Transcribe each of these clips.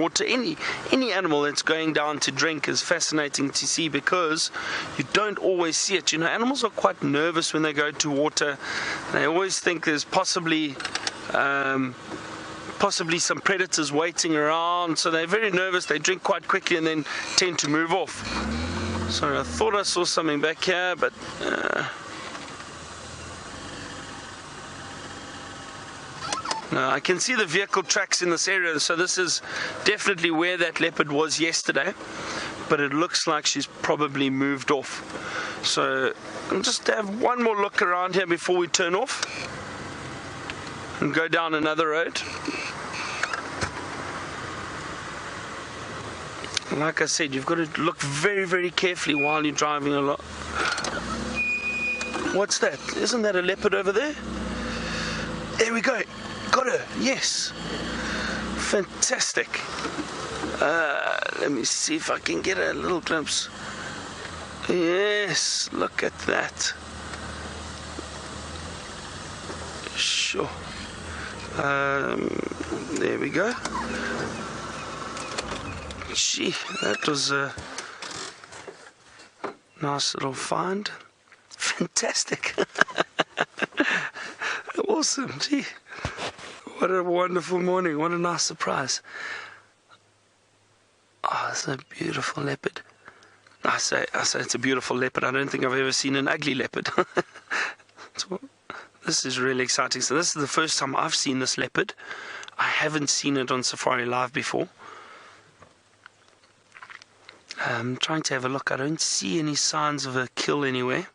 water. Any animal that's going down to drink is fascinating to see, because you don't always see it. You know, animals are quite nervous when they go to water. They always think there's possibly some predators waiting around, so they're very nervous. They drink quite quickly and then tend to move off. Sorry, I thought I saw something back here, but no, I can see the vehicle tracks in this area, so this is definitely where that leopard was yesterday, but it looks like she's probably moved off. So I'll just have one more look around here before we turn off and go down another road. Like I said, you've got to look very, very carefully while you're driving along. What's that? Isn't that a leopard over there? There we go. Got her. Yes. Fantastic. Let me see if I can get a little glimpse. Yes. Look at that. Sure. There we go. Gee, that was a nice little find. Fantastic. Awesome. Gee, what a wonderful morning. What a nice surprise. Oh, it's a beautiful leopard. I say it's a beautiful leopard. I don't think I've ever seen an ugly leopard. This is really exciting. So this is the first time I've seen this leopard. I haven't seen it on Safari Live before. I'm trying to have a look. I don't see any signs of a kill anywhere.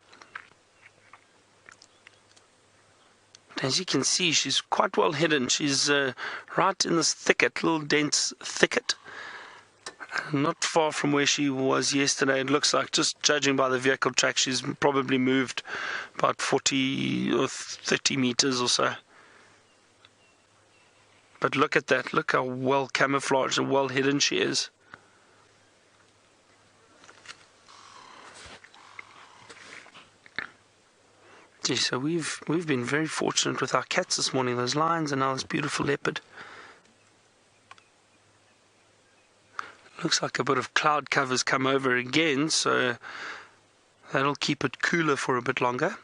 As you can see, she's quite well hidden. She's right in this thicket, little dense thicket. Not far from where she was yesterday. It looks like, just judging by the vehicle track, she's probably moved about 40 or 30 meters or so. But look at that. Look how well camouflaged and well hidden she is. So we've been very fortunate with our cats this morning. Those lions and now this beautiful leopard. Looks like a bit of cloud cover's come over again, so that'll keep it cooler for a bit longer.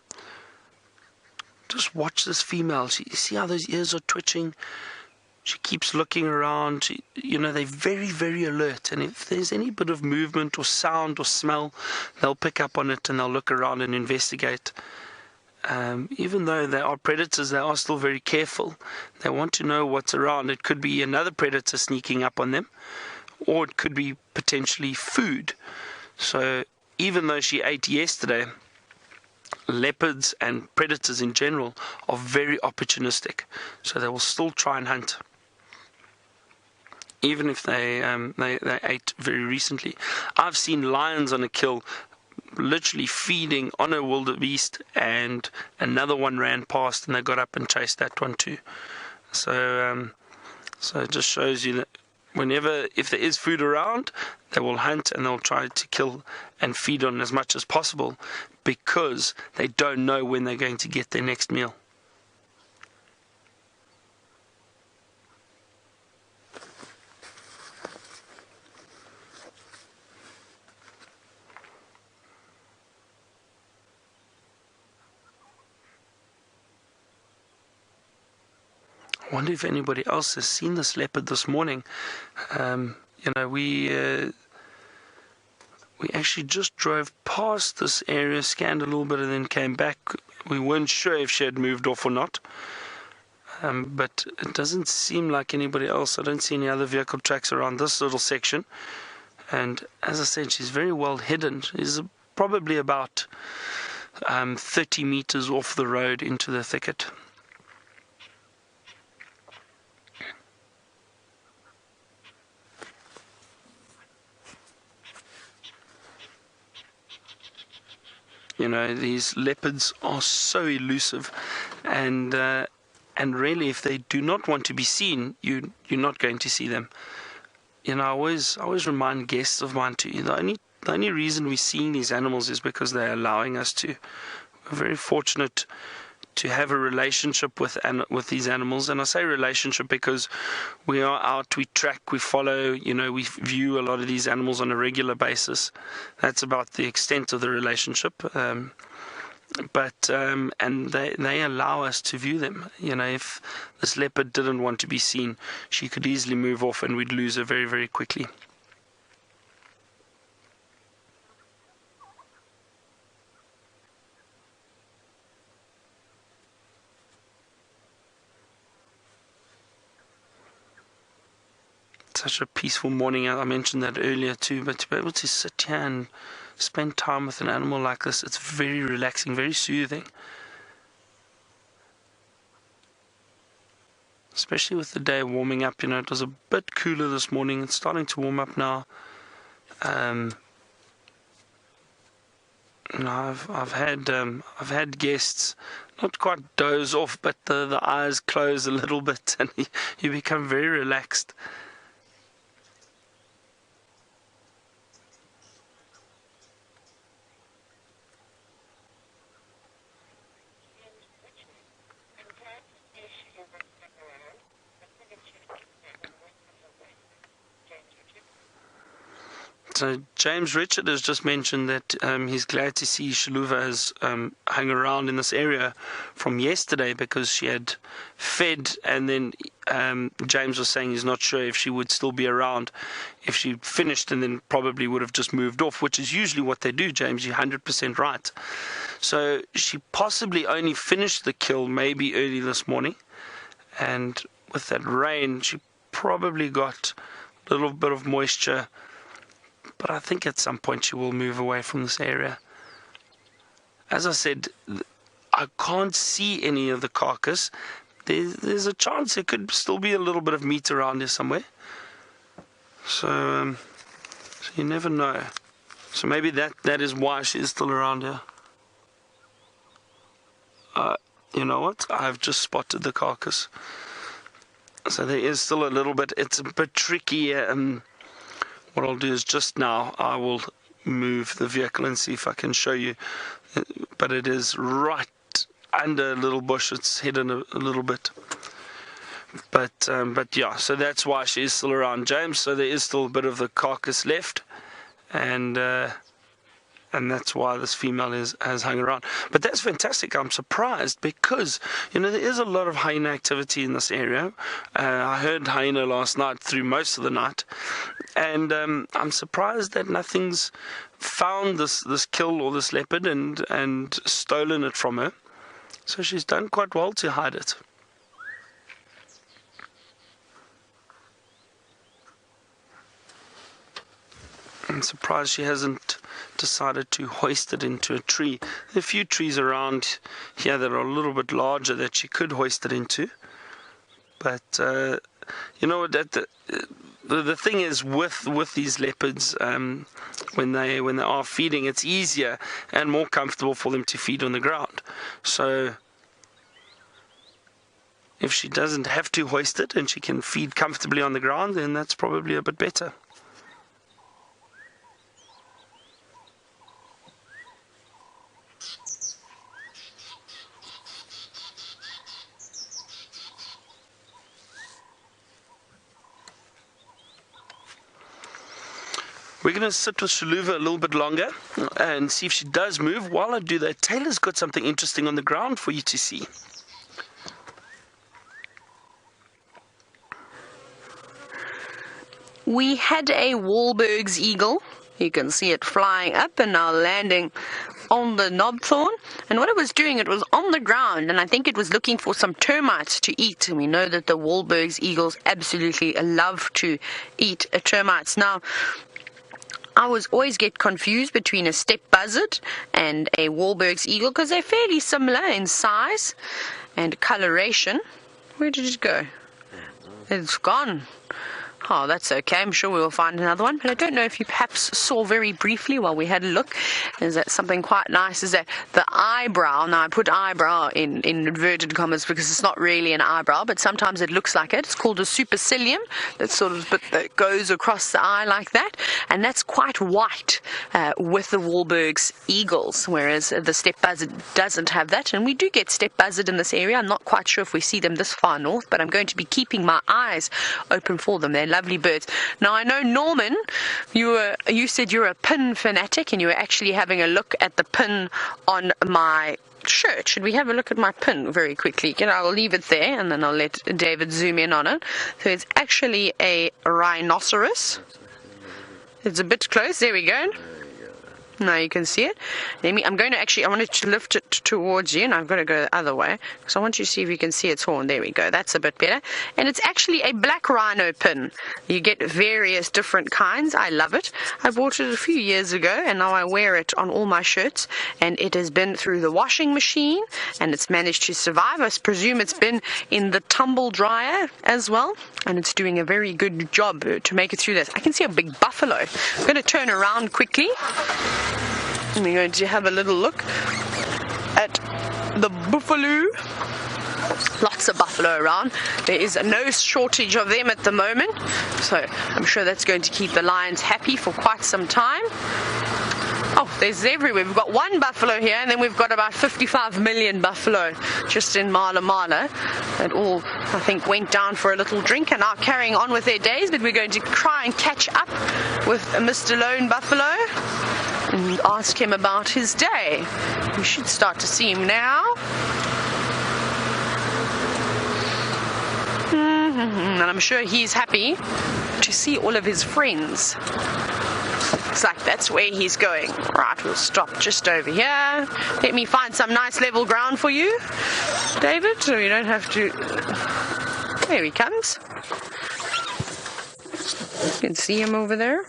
Just watch this female. You see how those ears are twitching? She keeps looking around. They're very, very alert. And if there's any bit of movement or sound or smell, they'll pick up on it and they'll look around and investigate. Even though they are predators, they are still very careful. They want to know what's around. It could be another predator sneaking up on them, or it could be potentially food. So even though she ate yesterday, leopards and predators in general are very opportunistic. So they will still try and hunt, even if they ate very recently. I've seen lions on a kill literally feeding on a wildebeest, and another one ran past and they got up and chased that one too. So it just shows you that if there is food around, they will hunt and they'll try to kill and feed on as much as possible, because they don't know when they're going to get their next meal. I wonder if anybody else has seen this leopard this morning. We actually just drove past this area, scanned a little bit, and then came back. We weren't sure if she had moved off or not. But it doesn't seem like anybody else. I don't see any other vehicle tracks around this little section. And as I said, she's very well hidden. She's probably about 30 meters off the road into the thicket. These leopards are so elusive, and really, if they do not want to be seen, you're not going to see them. I always remind guests of mine too. The only reason we're seeing these animals is because they're allowing us to. We're very fortunate have a relationship with these animals. And I say relationship because we are out, we track, we follow, we view a lot of these animals on a regular basis. That's about the extent of the relationship. But they allow us to view them. If this leopard didn't want to be seen, she could easily move off and we'd lose her very, very quickly. Such a peaceful morning. I mentioned that earlier too, but to be able to sit here and spend time with an animal like this, it's very relaxing, very soothing. Especially with the day warming up, it was a bit cooler this morning. It's starting to warm up now. I've had guests not quite doze off, but the eyes close a little bit, and you become very relaxed. So James Richard has just mentioned that he's glad to see Xiluva has hung around in this area from yesterday because she had fed, and then James was saying he's not sure if she would still be around if she finished, and then probably would have just moved off, which is usually what they do, James. You're 100% right. So she possibly only finished the kill maybe early this morning, and with that rain she probably got a little bit of moisture. But I think at some point she will move away from this area. As I said, I can't see any of the carcass. There's a chance there could still be a little bit of meat around here somewhere. So you never know. So maybe that is why she is still around here. You know what? I've just spotted the carcass. So there is still a little bit. It's a bit tricky. What I'll do is just now I will move the vehicle and see if I can show you. But it is right under a little bush. It's hidden a little bit. But yeah, so that's why she is still around, James. So there is still a bit of the carcass left, and that's why this female has hung around. But that's fantastic. I'm surprised because there is a lot of hyena activity in this area. I heard hyena last night through most of the night, and I'm surprised that nothing's found this kill or this leopard and stolen it from her. So she's done quite well to hide it. I'm surprised she hasn't decided to hoist it into a tree. There are a few trees around here that are a little bit larger that she could hoist it into. But you know what? The thing is with these leopards, when they are feeding, it's easier and more comfortable for them to feed on the ground. So if she doesn't have to hoist it and she can feed comfortably on the ground, then that's probably a bit better. We're going to sit with Xiluva a little bit longer and see if she does move. While I do that, Taylor's got something interesting on the ground for you to see. We had a Wahlberg's eagle. You can see it flying up and now landing on the knobthorn. And what it was doing, it was on the ground, and I think it was looking for some termites to eat. And we know that the Wahlberg's eagles absolutely love to eat termites. Now, I always get confused between a steppe buzzard and a Wahlberg's eagle because they're fairly similar in size and coloration. Where did it go? It's gone. Oh, that's okay. I'm sure we will find another one. But I don't know if you perhaps saw very briefly while we had a look. Is that something quite nice? Is that the eyebrow? Now, I put eyebrow in inverted commas because it's not really an eyebrow, but sometimes it looks like it. It's called a supercilium. That sort of bit that goes across the eye like that. And that's quite white with the Wahlberg's eagles, whereas the steppe buzzard doesn't have that. And we do get steppe buzzard in this area. I'm not quite sure if we see them this far north, but I'm going to be keeping my eyes open for them. They're lovely birds. Now, I know, Norman, you said you're a pin fanatic, and you were actually having a look at the pin on my shirt. Should we have a look at my pin very quickly? I'll leave it there, and then I'll let David zoom in on it. So it's actually a rhinoceros. It's a bit close. There we go. Now you can see it. I want to lift it towards you, and I've got to go the other way because I want you to see if you can see its horn. There we go. That's a bit better. And it's actually a black rhino pin. You get various different kinds. I love it. I bought it a few years ago, and now I wear it on all my shirts, and it has been through the washing machine, and it's managed to survive. I presume it's been in the tumble dryer as well, and it's doing a very good job to make it through this. I can see a big buffalo. I'm going to turn around quickly. And we're going to have a little look at the buffalo. Lots of buffalo around. There is no shortage of them at the moment, so I'm sure that's going to keep the lions happy for quite some time. Oh, there's everywhere. We've got one buffalo here, and then we've got about 55 million buffalo just in Mala Mala. That all, I think, went down for a little drink and are carrying on with their days, but we're going to try and catch up with Mr. Lone Buffalo and ask him about his day. We should start to see him now. And I'm sure he's happy to see all of his friends. Looks like that's where he's going. Right, we'll stop just over here. Let me find some nice level ground for you, David, so you don't have to... There he comes. You can see him over there.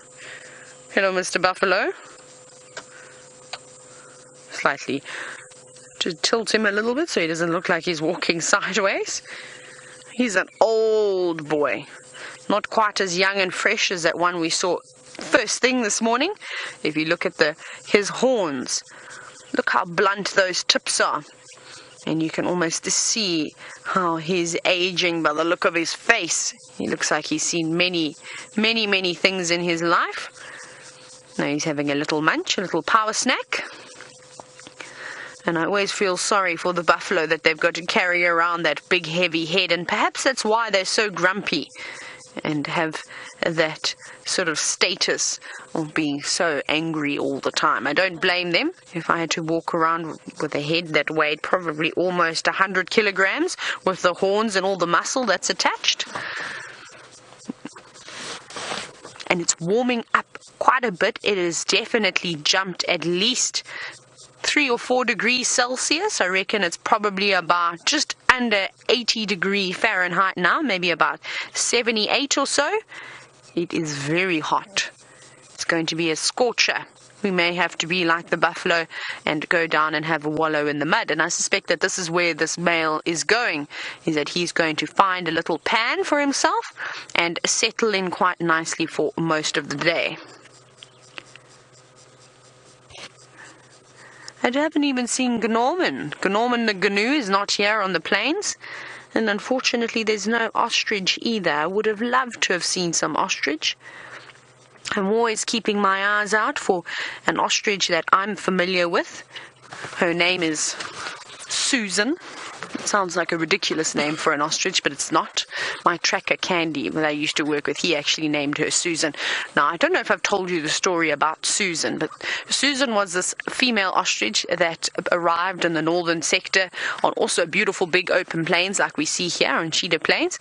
Hello, Mr. Buffalo. Slightly to tilt him a little bit so he doesn't look like he's walking sideways. He's an old boy. Not quite as young and fresh as that one we saw first thing this morning. If you look at his horns, look how blunt those tips are. And you can almost see how he's aging by the look of his face. He looks like he's seen many, many, many things in his life. Now he's having a little munch, a little power snack. And I always feel sorry for the buffalo that they've got to carry around that big heavy head, and perhaps that's why they're so grumpy and have that sort of status of being so angry all the time. I don't blame them. If I had to walk around with a head that weighed probably almost 100 kilograms with the horns and all the muscle that's attached. And it's warming up quite a bit. It has definitely jumped at least 3 or 4 degrees Celsius. I reckon it's probably about just under 80 degrees Fahrenheit now, maybe about 78 or so. It is very hot. It's going to be a scorcher. We may have to be like the buffalo and go down and have a wallow in the mud. And I suspect that this is where this male is going, is that he's going to find a little pan for himself and settle in quite nicely for most of the day. I haven't even seen Gnorman. Gnorman the Gnu is not here on the plains. And unfortunately, there's no ostrich either. I would have loved to have seen some ostrich. I'm always keeping my eyes out for an ostrich that I'm familiar with. Her name is Susan. It sounds like a ridiculous name for an ostrich, but it's not. My tracker Candy, that I used to work with, he actually named her Susan. Now, I don't know if I've told you the story about Susan, but Susan was this female ostrich that arrived in the northern sector on also beautiful big open plains like we see here on Cheetah Plains,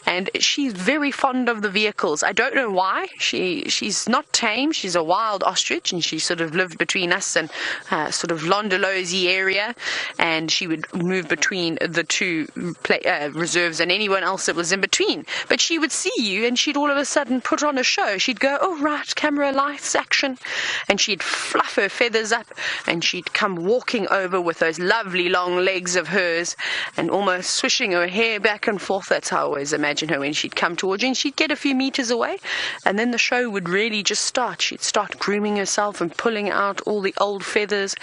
and she's very fond of the vehicles. I don't know why. She's not tame. She's a wild ostrich, and she sort of lived between us and sort of Londolozi area, and she would move between the two reserves and anyone else that was in between. But she would see you and she'd all of a sudden put on a show. She'd go, oh right, camera, lights, action, and she'd fluff her feathers up and she'd come walking over with those lovely long legs of hers and almost swishing her hair back and forth. That's how I always imagine her when she'd come towards you, and she'd get a few meters away and then the show would really just start. She'd start grooming herself and pulling out all the old feathers,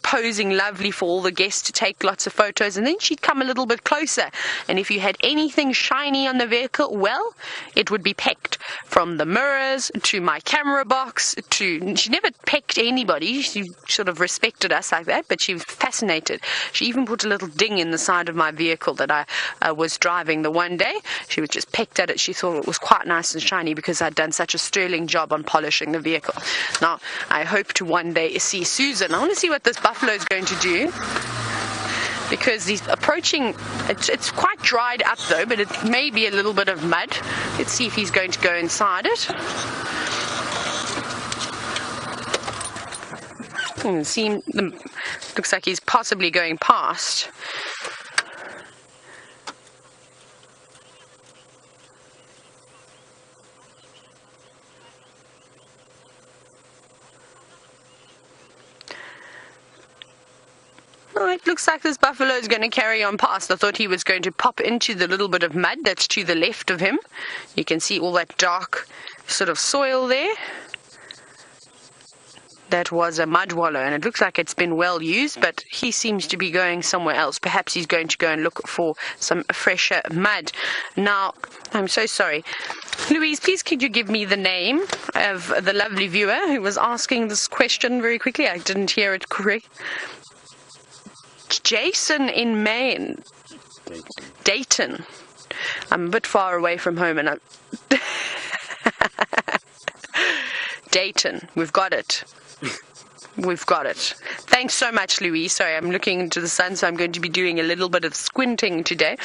posing lovely for all the guests to take lots of photos, and then she'd come a little bit closer, and if you had anything shiny on the vehicle, well, it would be pecked, from the mirrors to my camera box to... She never pecked anybody. She sort of respected us like that, but she was fascinated. She even put a little ding in the side of my vehicle that I was driving the one day. She was just pecked at it. She thought it was quite nice and shiny because I'd done such a sterling job on polishing the vehicle. Now, I hope to one day see Susan. I want to see what this buffalo is going to do, because he's approaching. It's quite dried up though, but it may be a little bit of mud. Let's see if he's going to go inside it. Looks like he's possibly going past. Oh, it looks like this buffalo is going to carry on past. I thought he was going to pop into the little bit of mud that's to the left of him. You can see all that dark sort of soil there. That was a mud wallow, and it looks like it's been well used, but he seems to be going somewhere else. Perhaps he's going to go and look for some fresher mud. Now, I'm so sorry. Louise, please could you give me the name of the lovely viewer who was asking this question very quickly? I didn't hear it correct. Jason in Maine. Dayton. I'm a bit far away from home, and I'm... Dayton. We've got it. We've got it. Thanks so much, Louise. Sorry, I'm looking into the sun, so I'm going to be doing a little bit of squinting today.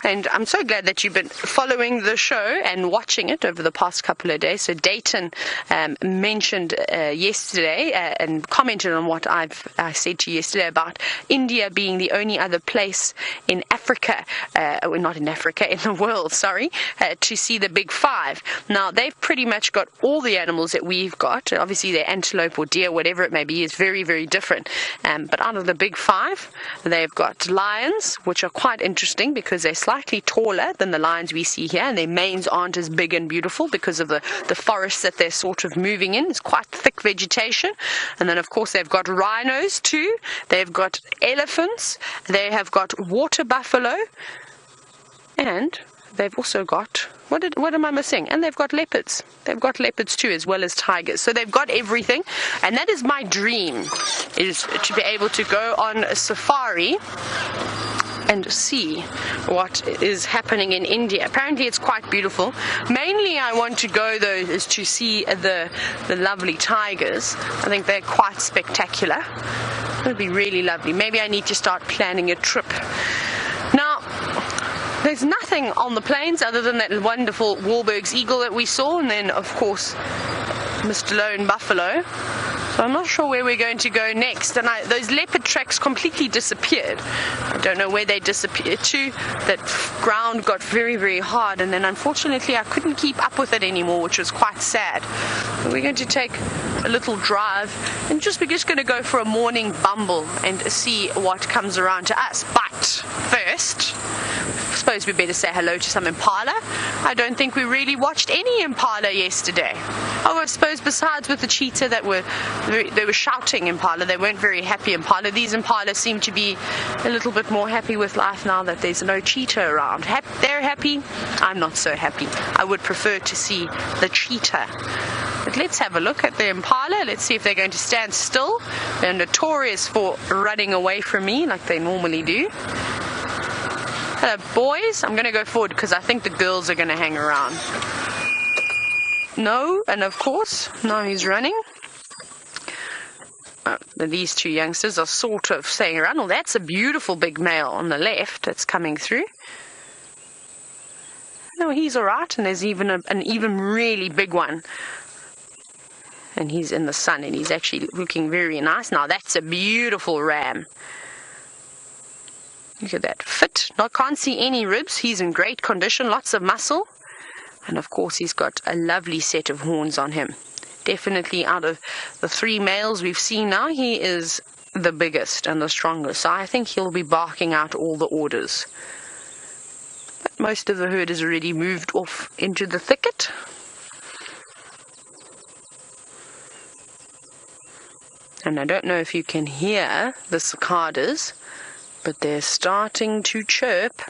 And I'm so glad that you've been following the show and watching it over the past couple of days. So Dayton mentioned yesterday and commented on what I said to you yesterday about India being the only other place in Africa, not in Africa, in the world, to see the big five. Now, they've pretty much got all the animals that we've got. Obviously, their antelope or deer, whatever it may be, is very, very different. But out of the big five, they've got lions, which are quite interesting because they're slightly taller than the lions we see here, and their manes aren't as big and beautiful because of the forests that they're sort of moving in. It's quite thick vegetation. And then, of course, they've got rhinos too. They've got elephants. They have got water buffalo. And they've also got... What am I missing? And they've got leopards. They've got leopards too, as well as tigers. So they've got everything. And that is my dream, is to be able to go on a safari and see what is happening in India. Apparently it's quite beautiful. Mainly I want to go, though, is to see the lovely tigers. I think they're quite spectacular. It would be really lovely. Maybe I need to start planning a trip. Now, there's nothing on the plains other than that wonderful Wahlberg's eagle that we saw, and then, of course, Mr. Lone Buffalo. So I'm not sure where we're going to go next. And those leopard tracks completely disappeared. I don't know where they disappeared to. That ground got very, very hard, and then unfortunately I couldn't keep up with it anymore, which was quite sad. But we're going to take a little drive, and we're just going to go for a morning bumble and see what comes around to us. But first, I suppose we better say hello to some impala. I don't think we really watched any impala yesterday. Oh, I suppose besides with the cheetah they were shouting impala. They weren't very happy impala. These impala seem to be a little bit more happy with life now that there's no cheetah around. They're happy. I'm not so happy. I would prefer to see the cheetah. But let's have a look at the impala. Let's see if they're going to stand still. They're notorious for running away from me like they normally do. Hello, boys. I'm going to go forward because I think the girls are going to hang around. No, and of course, now he's running. These two youngsters are sort of staying around. Oh, that's a beautiful big male on the left that's coming through. No, he's all right, and there's even an even really big one. And he's in the sun, and he's actually looking very nice. Now, that's a beautiful ram. Look at that, fit. Can't see any ribs. He's in great condition, lots of muscle. And of course he's got a lovely set of horns on him. Definitely out of the 3 males we've seen now, he is the biggest and the strongest. So I think he'll be barking out all the orders. But most of the herd has already moved off into the thicket. And I don't know if you can hear the cicadas, but they're starting to chirp.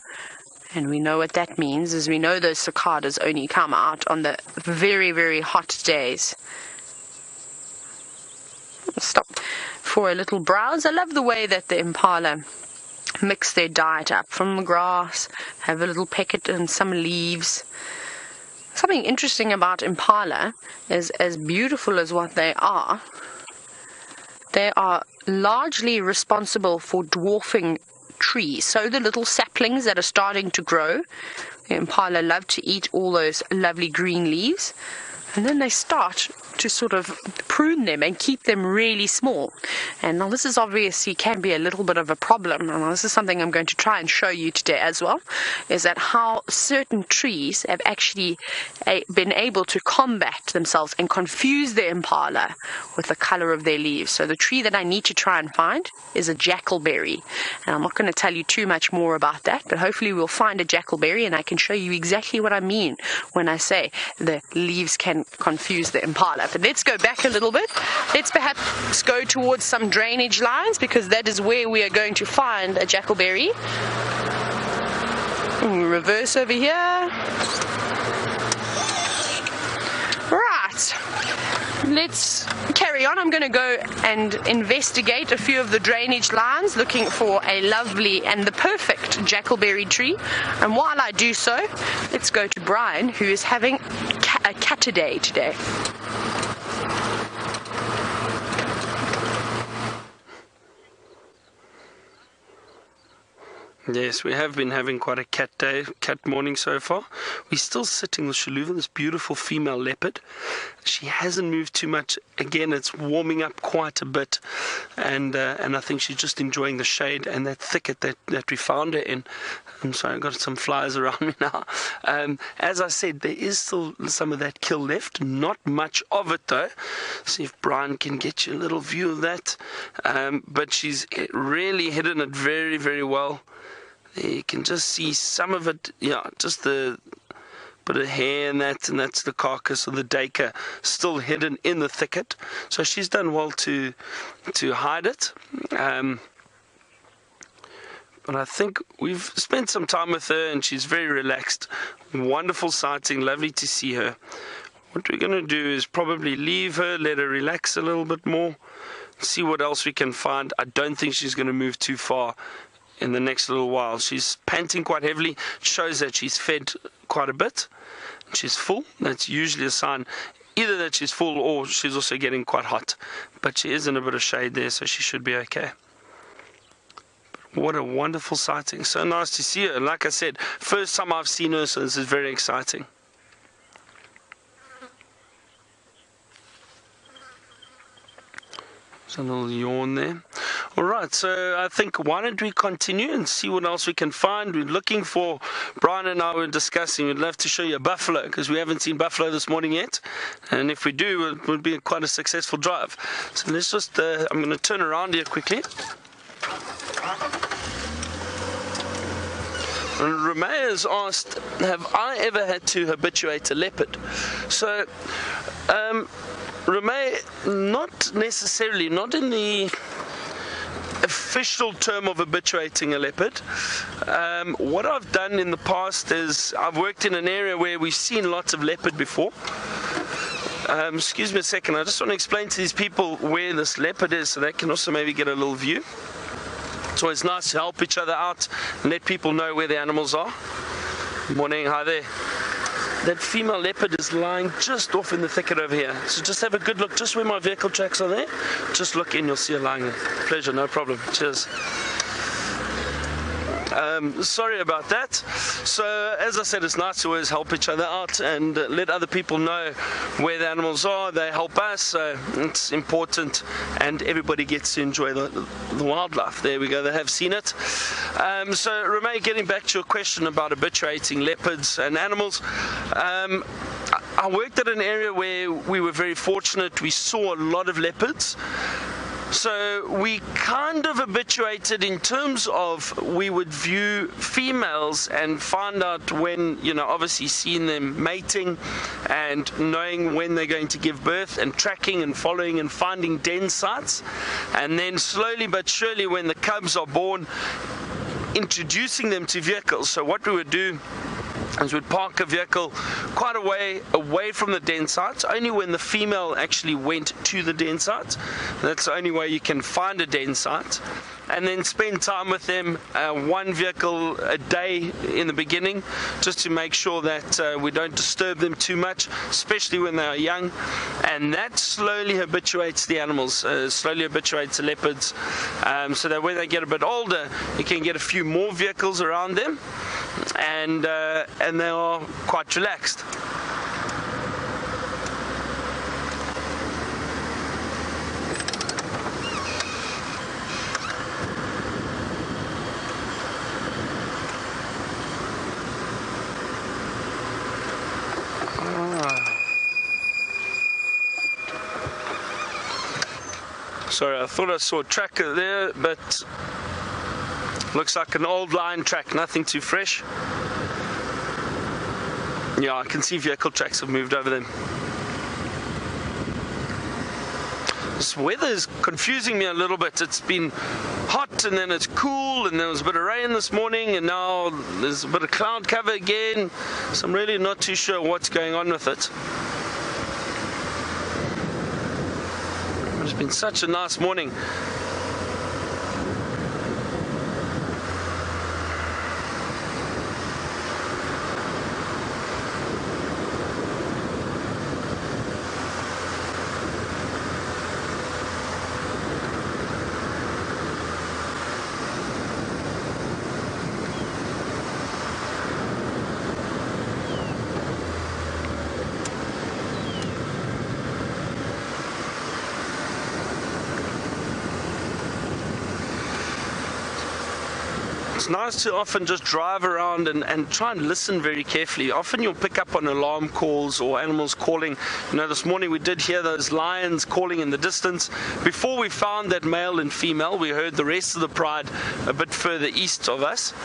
And we know what that means, is we know those cicadas only come out on the very, very hot days. Stop for a little browse. I love the way that the impala mix their diet up from the grass, have a little peck and some leaves. Something interesting about impala is, as beautiful as what they are largely responsible for dwarfing trees. So the little saplings that are starting to grow, the impala love to eat all those lovely green leaves, and then they start to sort of prune them and keep them really small. And now this is obviously can be a little bit of a problem, and this is something I'm going to try and show you today as well, is that how certain trees have actually been able to combat themselves and confuse the impala with the color of their leaves. So the tree that I need to try and find is a jackalberry, and I'm not going to tell you too much more about that, but hopefully we'll find a jackalberry and I can show you exactly what I mean when I say the leaves can confuse the impala. But let's go back a little bit. Let's perhaps go towards some drainage lines, because that is where we are going to find a jackalberry. Reverse over here. Right. Let's carry on. I'm going to go and investigate a few of the drainage lines, looking for a lovely and the perfect jackalberry tree. And while I do so, let's go to Brian, who is having a cat day today. Yes, we have been having quite a cat morning so far. We're still sitting with Xiluva, this beautiful female leopard. She hasn't moved too much. Again, it's warming up quite a bit, and I think she's just enjoying the shade and that thicket that we found her in. I'm sorry, I've got some flies around me now. As I said, there is still some of that kill left. Not much of it though. See if Brian can get you a little view of that. But she's really hidden it very, very well. You can just see some of it, yeah, just the bit of hair and that's the carcass of the duiker still hidden in the thicket. So she's done well to hide it. But I think we've spent some time with her and she's very relaxed. Wonderful sighting, lovely to see her. What we're going to do is probably leave her, let her relax a little bit more, see what else we can find. I don't think she's going to move too far in the next little while. She's panting quite heavily, shows that she's fed quite a bit. She's full. That's usually a sign either that she's full or she's also getting quite hot. But she is in a bit of shade there, so she should be okay. But what a wonderful sighting. So nice to see her. Like I said, first time I've seen her, so this is very exciting. There's a little yawn there. Alright, so I think why don't we continue and see what else we can find. We're looking for, Brian and I were discussing, we'd love to show you a buffalo, because we haven't seen buffalo this morning yet. And if we do, it would be quite a successful drive. So let's just, I'm going to turn around here quickly. And Ramey has asked, have I ever had to habituate a leopard? So, Ramey, not necessarily, not in the official term of habituating a leopard. What I've done in the past is I've worked in an area where we've seen lots of leopard before. Excuse me a second, I just want to explain to these people where this leopard is so they can also maybe get a little view. It's always nice to help each other out and let people know where the animals are. Morning, hi there. That female leopard is lying just off in the thicket over here. So just have a good look, just where my vehicle tracks are there. Just look in, you'll see her lying there. Pleasure, no problem. Cheers. Sorry about that. So, as I said, it's nice to always help each other out and let other people know where the animals are. They help us, so it's important, and everybody gets to enjoy the wildlife. There we go, they have seen it. So, Rene, getting back to your question about habituating leopards and animals, I worked at an area where we were very fortunate. We saw a lot of leopards. So we kind of habituated in terms of we would view females and find out when, obviously seeing them mating and knowing when they're going to give birth and tracking and following and finding den sites. And then slowly but surely when the cubs are born, introducing them to vehicles. So what we would do is we'd park a vehicle quite a way away from the den sites, only when the female actually went to the den site. That's the only way you can find a den site. And then spend time with them, one vehicle a day in the beginning, just to make sure that we don't disturb them too much, especially when they are young. And that slowly habituates the animals, slowly habituates the leopards, so that when they get a bit older, you can get a few more vehicles around them, and they are quite relaxed. Sorry, I thought I saw a tracker there, but looks like an old line track, nothing too fresh. Yeah, I can see vehicle tracks have moved over them. This weather is confusing me a little bit. It's been hot and then it's cool, and there was a bit of rain this morning, and now there's a bit of cloud cover again. So I'm really not too sure what's going on with it. It's been such a nice morning. It's nice to often just drive around and try and listen very carefully. Often you'll pick up on alarm calls or animals calling. This morning we did hear those lions calling in the distance. Before we found that male and female, we heard the rest of the pride a bit further east of us.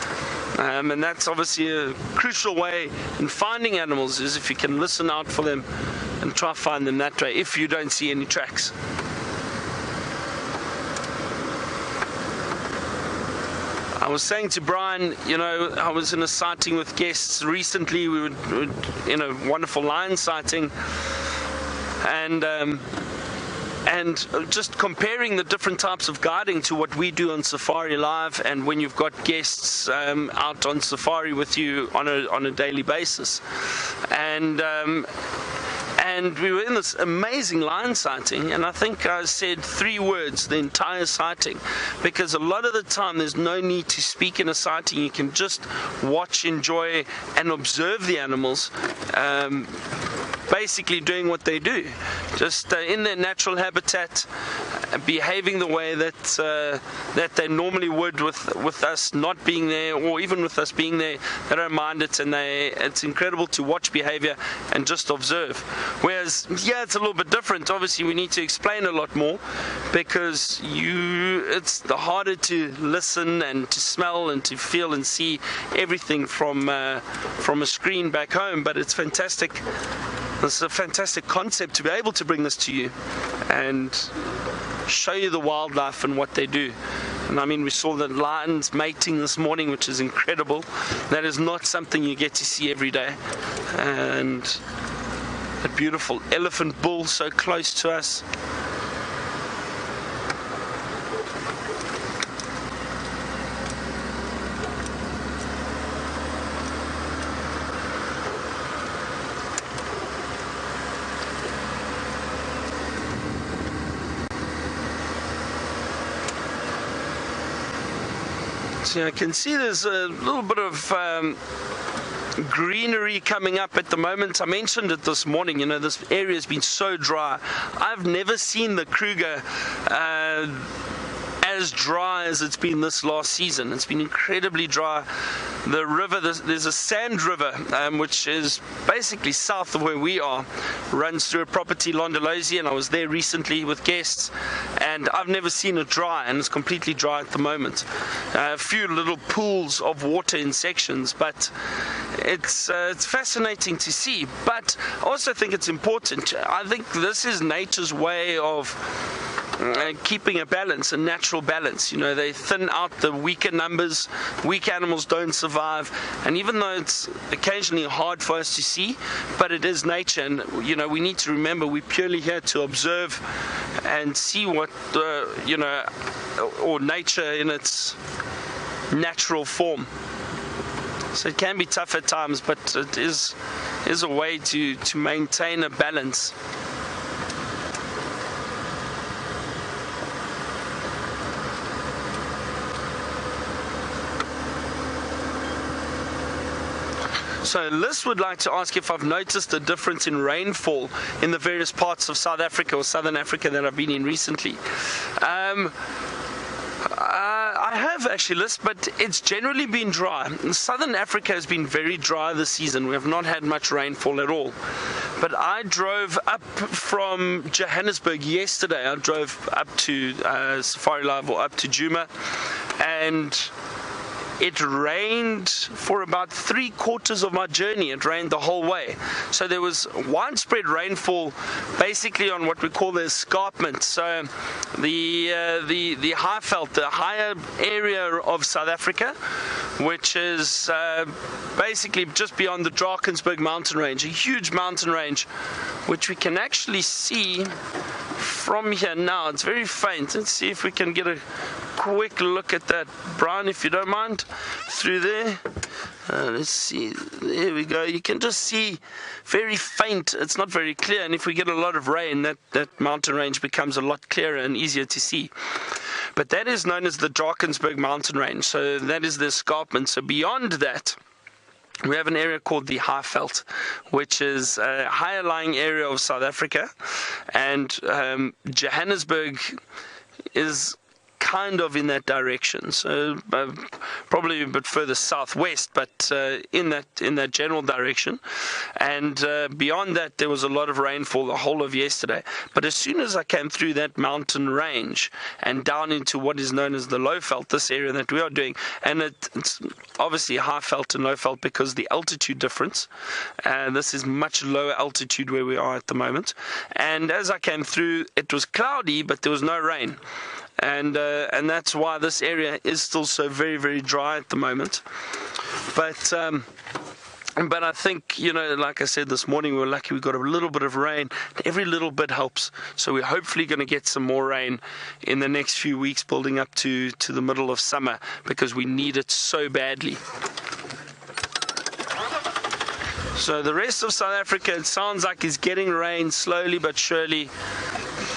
And that's obviously a crucial way in finding animals, is if you can listen out for them and try to find them that way, if you don't see any tracks. I was saying to Brian, I was in a sighting with guests recently. We were in a wonderful lion sighting, and just comparing the different types of guiding to what we do on Safari Live, and when you've got guests out on safari with you on a daily basis, and we were in this amazing lion sighting, and I think I said 3 words the entire sighting, because a lot of the time there's no need to speak in a sighting. You can just watch, enjoy, and observe the animals basically doing what they do, just in their natural habitat, behaving the way that they normally would with us not being there, or even with us being there. They don't mind it, and it's incredible to watch behavior and just observe. Whereas it's a little bit different. Obviously we need to explain a lot more, because it's harder to listen and to smell and to feel and see everything from a screen back home. But it's fantastic. This is a fantastic concept to be able to bring this to you and show you the wildlife and what they do. And I mean, we saw the lions mating this morning, which is incredible. That is not something you get to see every day. And a beautiful elephant bull so close to us. So I can see there's a little bit of greenery coming up at the moment. I mentioned it this morning, this area has been so dry. I've never seen the Kruger as dry as it's been this last season. It's been incredibly dry. The river, there's a sand river, which is basically south of where we are, runs through a property, Londolozi, and I was there recently with guests, and I've never seen it dry, and it's completely dry at the moment. A few little pools of water in sections, but it's fascinating to see. But I also think it's important. I think this is nature's way of keeping a balance, a natural balance. They thin out the weaker numbers. Weak animals don't survive, and even though it's occasionally hard for us to see, but it is nature, and we need to remember we're purely here to observe and see what or nature in its natural form. So it can be tough at times, but it is a way to maintain a balance. So Liz would like to ask if I've noticed a difference in rainfall in the various parts of South Africa or Southern Africa that I've been in recently. I have actually, Liz, but it's generally been dry. Southern Africa has been very dry this season. We have not had much rainfall at all. But I drove up from Johannesburg yesterday. I drove up to Safari Live or up to Djuma, and it rained for about 3/4 of my journey. It rained the whole way. So there was widespread rainfall basically on what we call the escarpment. So the Highveld, the higher area of South Africa, which is basically just beyond the Drakensberg mountain range, a huge mountain range, which we can actually see from here now. It's very faint. Let's see if we can get a quick look at that, Brian, if you don't mind, through there. Let's see, there we go. You can just see very faint. It's not very clear, and if we get a lot of rain, that mountain range becomes a lot clearer and easier to see. But that is known as the Drakensberg mountain range, so that is the escarpment. So beyond that, we have an area called the Highveld, which is a higher lying area of South Africa, and Johannesburg is kind of in that direction, so probably a bit further southwest, but in that general direction. And beyond that, there was a lot of rainfall the whole of yesterday. But as soon as I came through that mountain range and down into what is known as the Lowveld, this area that we are doing, and it's obviously Highveld and Lowveld because the altitude difference, and this is much lower altitude where we are at the moment. And as I came through, it was cloudy, but there was no rain. And that's why this area is still so very, very dry at the moment. But I think, like I said this morning, we were lucky we got a little bit of rain. Every little bit helps. So we're hopefully going to get some more rain in the next few weeks building up to the middle of summer, because we need it so badly. So the rest of South Africa, it sounds like is getting rain slowly but surely.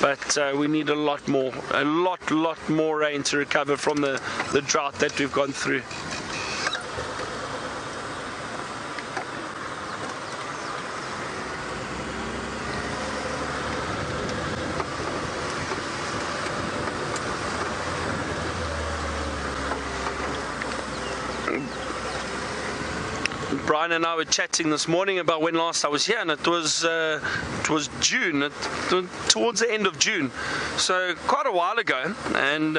But we need a lot more rain to recover from the drought that we've gone through. Brian and I were chatting this morning about when last I was here, and it was June, towards the end of June, so quite a while ago. And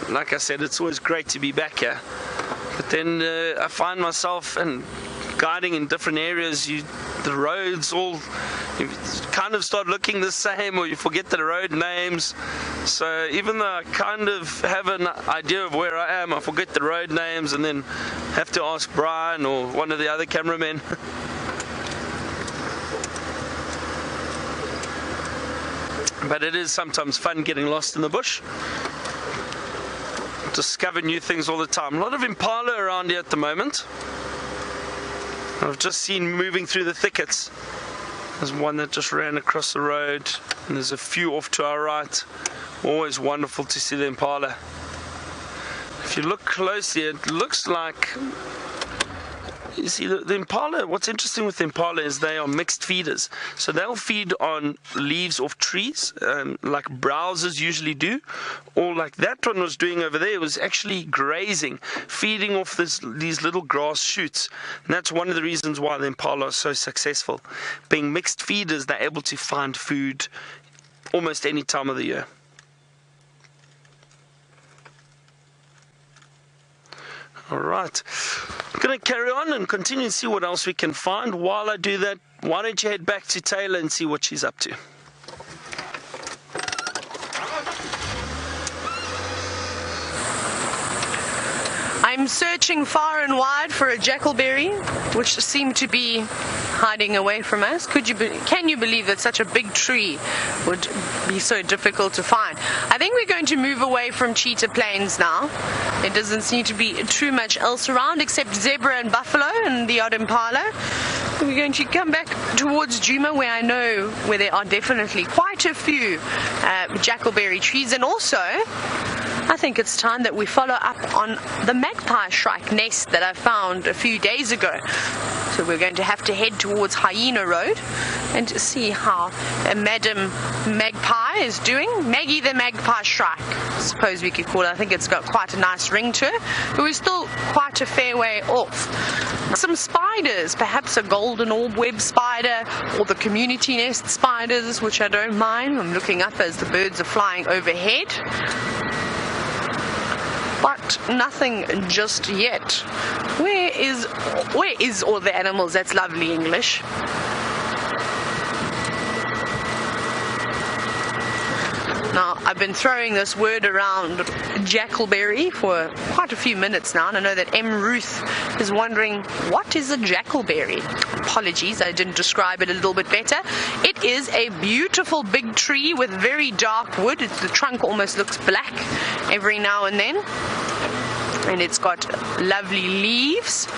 like I said, it's always great to be back here. But then I find myself guiding in different areas. The roads all kind of start looking the same, or you forget the road names. So even though I kind of have an idea of where I am, I forget the road names and then have to ask Brian or one of the other cameramen. But it is sometimes fun getting lost in the bush. Discover new things all the time. A lot of impala around here at the moment. I've just seen moving through the thickets. There's one that just ran across the road, and there's a few off to our right. Always wonderful to see the impala. If if you look closely, it looks like, you see, the impala, what's interesting with the impala is they are mixed feeders. So they'll feed on leaves off trees, like browsers usually do, or like that one was doing over there, was actually grazing, feeding off these little grass shoots. And that's one of the reasons why the impala are so successful. Being mixed feeders, they're able to find food almost any time of the year. All right, I'm going to carry on and continue to see what else we can find. While I do that, why don't you head back to Taylor and see what she's up to. I'm searching far and wide for a jackalberry, which seemed to be hiding away from us. Can you believe that such a big tree would be so difficult to find? I think we're going to move away from Cheetah Plains now. There doesn't seem to be too much else around except zebra and buffalo and the odd impala. We're going to come back towards Djuma, where I know where there are definitely quite a few jackalberry trees, and also I think it's time that we follow up on the magpie shrike nest that I found a few days ago. So we're going to have to head towards Hyena Road and see how Madam Magpie is doing. Maggie the magpie shrike, I suppose we could call it. I think it's got quite a nice ring to it, but we're still quite a fair way off. Some spiders, perhaps a golden orb web spider or the community nest spiders, which I don't mind. I'm looking up as the birds are flying overhead, but nothing just yet. Where is all the animals? That's lovely English. Now, I've been throwing this word around, jackalberry, for quite a few minutes now, and I know that M. Ruth is wondering, what is a jackalberry? Apologies, I didn't describe it a little bit better. It is a beautiful big tree with very dark wood. The trunk almost looks black every now and then. And it's got lovely leaves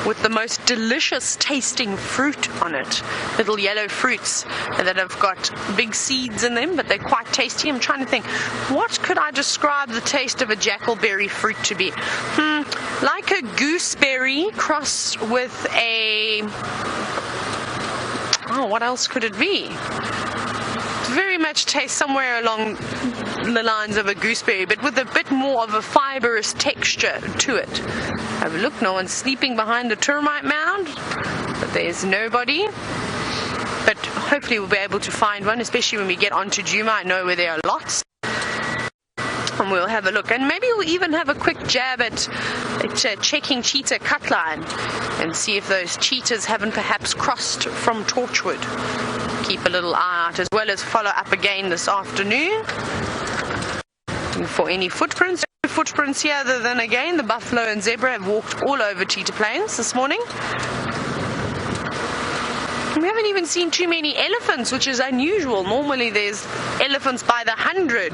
with the most delicious tasting fruit on it. Little yellow fruits that have got big seeds in them, but they're quite tasty. I'm trying to think, what could I describe the taste of a jackalberry fruit to be? Like a gooseberry crossed with a... oh, what else could it be? Very much tastes somewhere along the lines of a gooseberry, but with a bit more of a fibrous texture to it. Have a look, no one's sleeping behind the termite mound, but there's nobody. But hopefully we'll be able to find one, especially when we get onto Djuma. I know where there are lots. And we'll have a look, and maybe we'll even have a quick jab at checking cheetah cutline and see if those cheetahs haven't perhaps crossed from Torchwood. Keep a little eye out, as well as follow up again this afternoon for any footprints. Footprints here, other than again the buffalo and zebra have walked all over Cheetah Plains this morning. We haven't even seen too many elephants, which is unusual. Normally there's elephants by the 100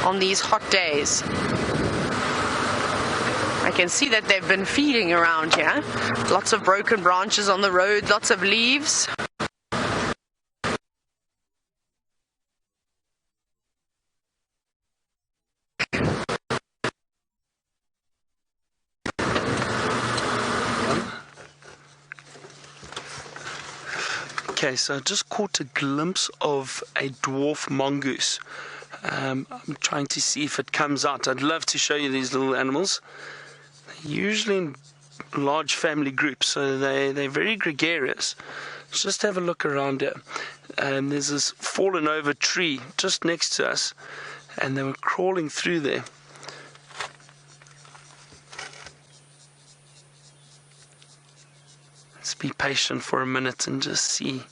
on these hot days. I can see that they've been feeding around here. Lots of broken branches on the road, lots of leaves. Okay, so I just caught a glimpse of a dwarf mongoose. I'm trying to see if it comes out. I'd love to show you these little animals. They're usually in large family groups, so they're very gregarious. Let's just have a look around here. There's this fallen over tree just next to us, and they were crawling through there. Let's be patient for a minute and just see.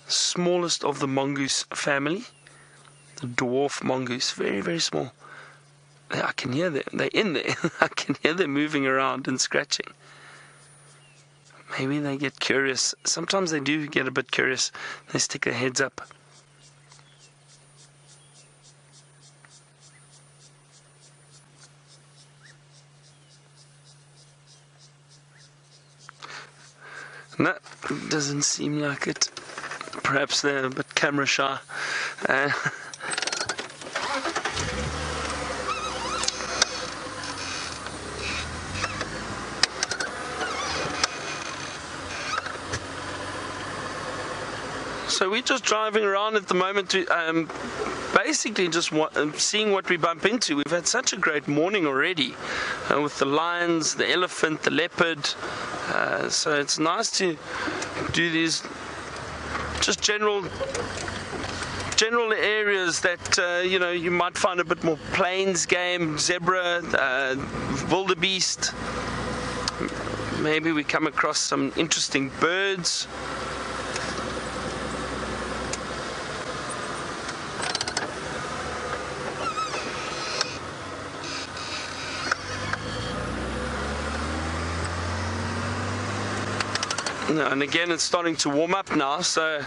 The smallest of the mongoose family, the dwarf mongoose, very, very small. I can hear them, they're in there. I can hear them moving around and scratching. Maybe they get curious. Sometimes they do get a bit curious. They stick their heads up. No, doesn't seem like it. Perhaps they're a bit camera shy. So we're just driving around at the moment to basically just seeing what we bump into. We've had such a great morning already with the lions, the elephant, the leopard. So it's nice to do these just general areas that you might find a bit more plains game, zebra, wildebeest. Maybe we come across some interesting birds. And again, it's starting to warm up now, so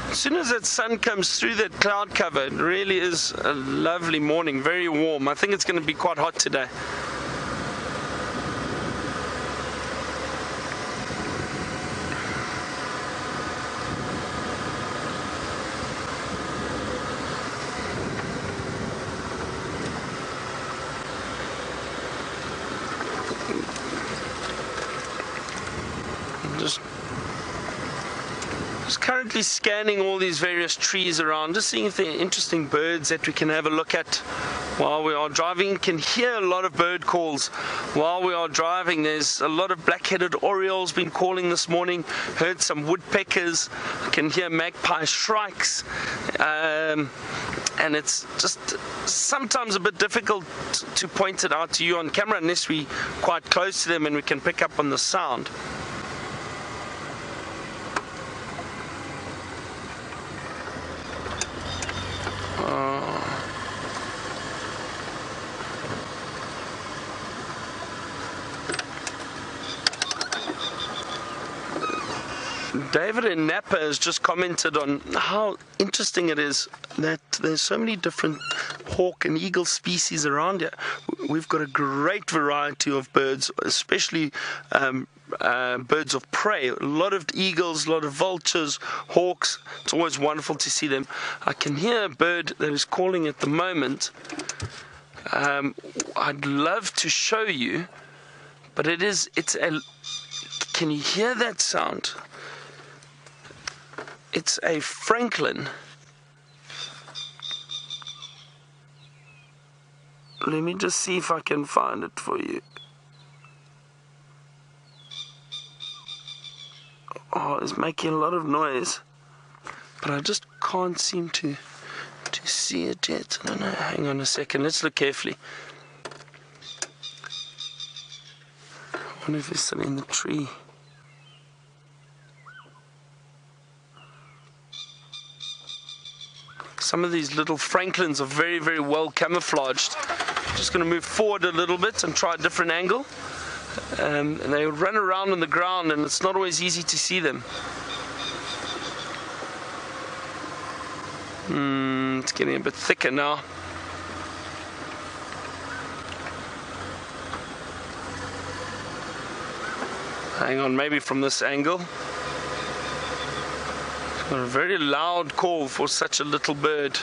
as soon as that sun comes through that cloud cover, it really is a lovely morning, very warm. I think it's going to be quite hot today. Just currently scanning all these various trees around, just seeing if there are interesting birds that we can have a look at while we are driving. You can hear a lot of bird calls while we are driving. There's a lot of black-headed orioles been calling this morning. Heard some woodpeckers. I can hear magpie shrikes. And it's just sometimes a bit difficult to point it out to you on camera unless we're quite close to them and we can pick up on the sound. David in Napa has just commented on how interesting it is that there's so many different hawk and eagle species around here. We've got a great variety of birds, especially birds of prey. A lot of eagles, a lot of vultures, hawks. It's always wonderful to see them. I can hear a bird that is calling at the moment. I'd love to show you, but can you hear that sound? It's a francolin. Let me just see if I can find it for you. Oh, it's making a lot of noise, but I just can't seem to see it yet. I don't know. Hang on a second. Let's look carefully. I wonder if it's still in the tree. Some of these little francolins are very, very well camouflaged. Just going to move forward a little bit and try a different angle. And they run around on the ground and it's not always easy to see them. It's getting a bit thicker now. Hang on, maybe from this angle. A very loud call for such a little bird.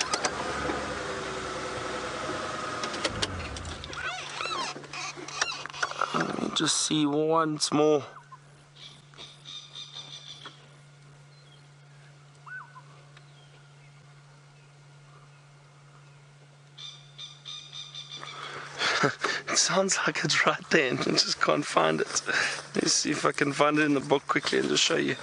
Let me just see once more. It sounds like it's right there and I just can't find it. Let's see if I can find it in the book quickly and just show you.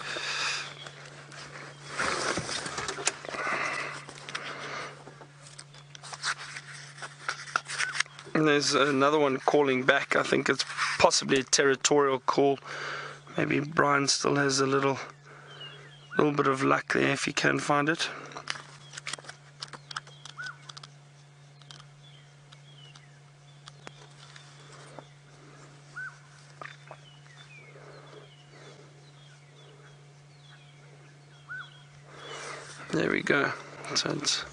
And there's another one calling back. I think it's possibly a territorial call. Maybe Brian still has a little bit of luck there if he can find it. There we go. So it's,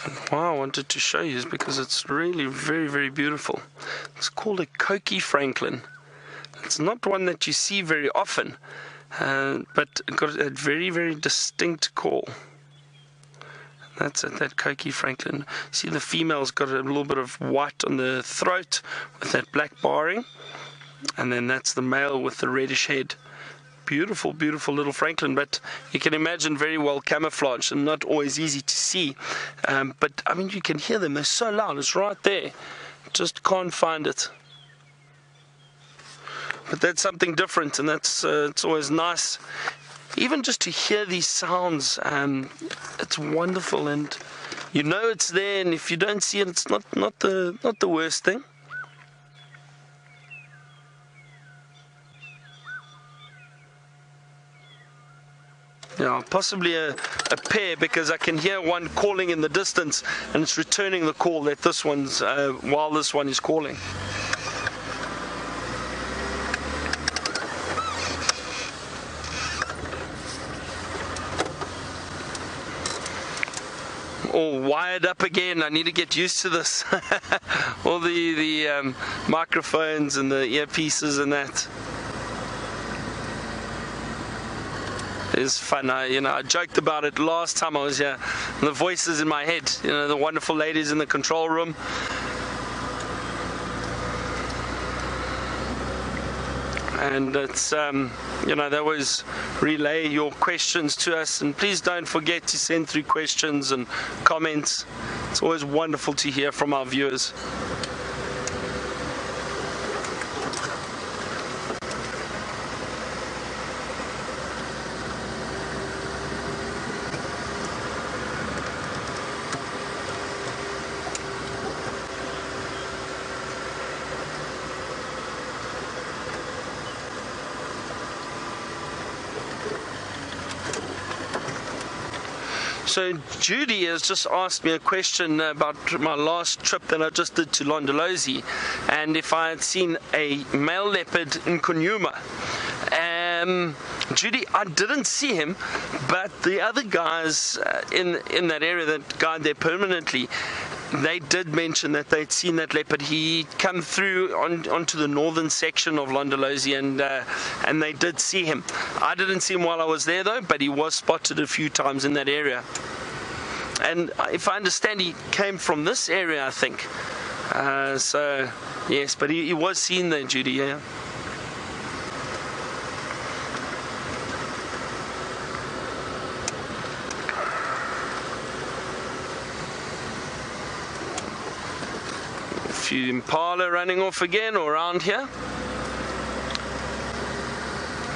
and why I wanted to show you is because it's really very, very beautiful. It's called a Coqui francolin. It's not one that you see very often, but it got a very, very distinct call. That's it, that Coqui francolin. See, the female's got a little bit of white on the throat with that black barring, and then that's the male with the reddish head. Beautiful, beautiful little francolin, but you can imagine very well camouflaged and not always easy to see. But I mean, you can hear them, they're so loud, it's right there. Just can't find it. But that's something different, and that's it's always nice. Even just to hear these sounds, it's wonderful, and you know it's there, and if you don't see it, it's not the worst thing. Yeah, possibly a pair, because I can hear one calling in the distance, and it's returning the call that this one's while this one is calling. All wired up again. I need to get used to this. All the microphones and the earpieces and that. It's fun. I joked about it last time I was here. The voices in my head. The wonderful ladies in the control room. And it's they always relay your questions to us, and please don't forget to send through questions and comments. It's always wonderful to hear from our viewers. So Judy has just asked me a question about my last trip that I just did to Londolozi, and if I had seen a male leopard in Djuma. Judy, I didn't see him, but the other guys in that area that guide there permanently, they did mention that they'd seen that leopard. He come through onto the northern section of Londolozi, and they did see him. I didn't see him while I was there though, but he was spotted a few times in that area. And if I understand, he came from this area, I think. So yes, but he was seen there, Judy. Yeah. Few impala running off again or around here.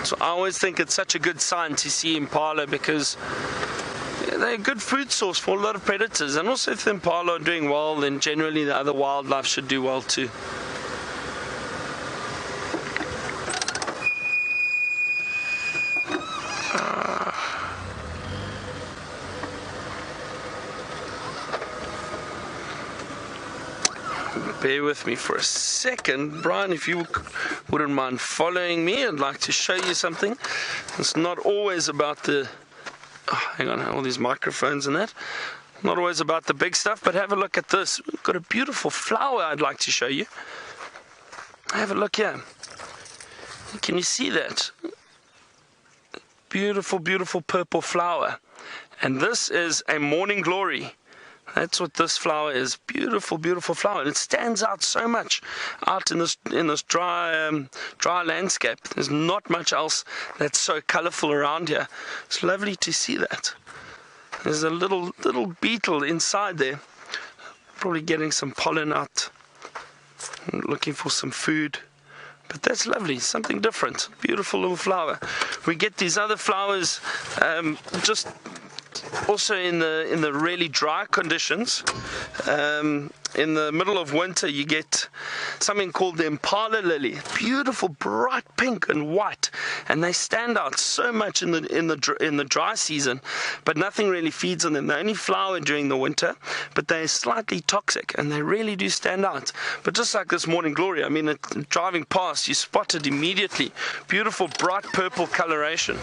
So I always think it's such a good sign to see impala, because they're a good food source for a lot of predators, and also if the impala are doing well, then generally the other wildlife should do well too. Bear with me for a second. Brian, if you wouldn't mind following me, I'd like to show you something. It's not always about the... Oh, hang on, all these microphones and that. Not always about the big stuff, but have a look at this. We've got a beautiful flower I'd like to show you. Have a look here. Can you see that? Beautiful, beautiful purple flower. And this is a morning glory. That's what this flower is. Beautiful, beautiful flower. And it stands out so much out in this dry landscape. There's not much else that's so colorful around here. It's lovely to see that. There's a little beetle inside there, probably getting some pollen out, looking for some food. But that's lovely, something different. Beautiful little flower. We get these other flowers just also in the really dry conditions. In the middle of winter, you get something called the impala lily. Beautiful, bright pink and white, and they stand out so much in the dry season. But nothing really feeds on them. They only flower during the winter, but they're slightly toxic, and they really do stand out. But just like this morning glory, I mean, driving past, you spot it immediately. Beautiful, bright purple coloration.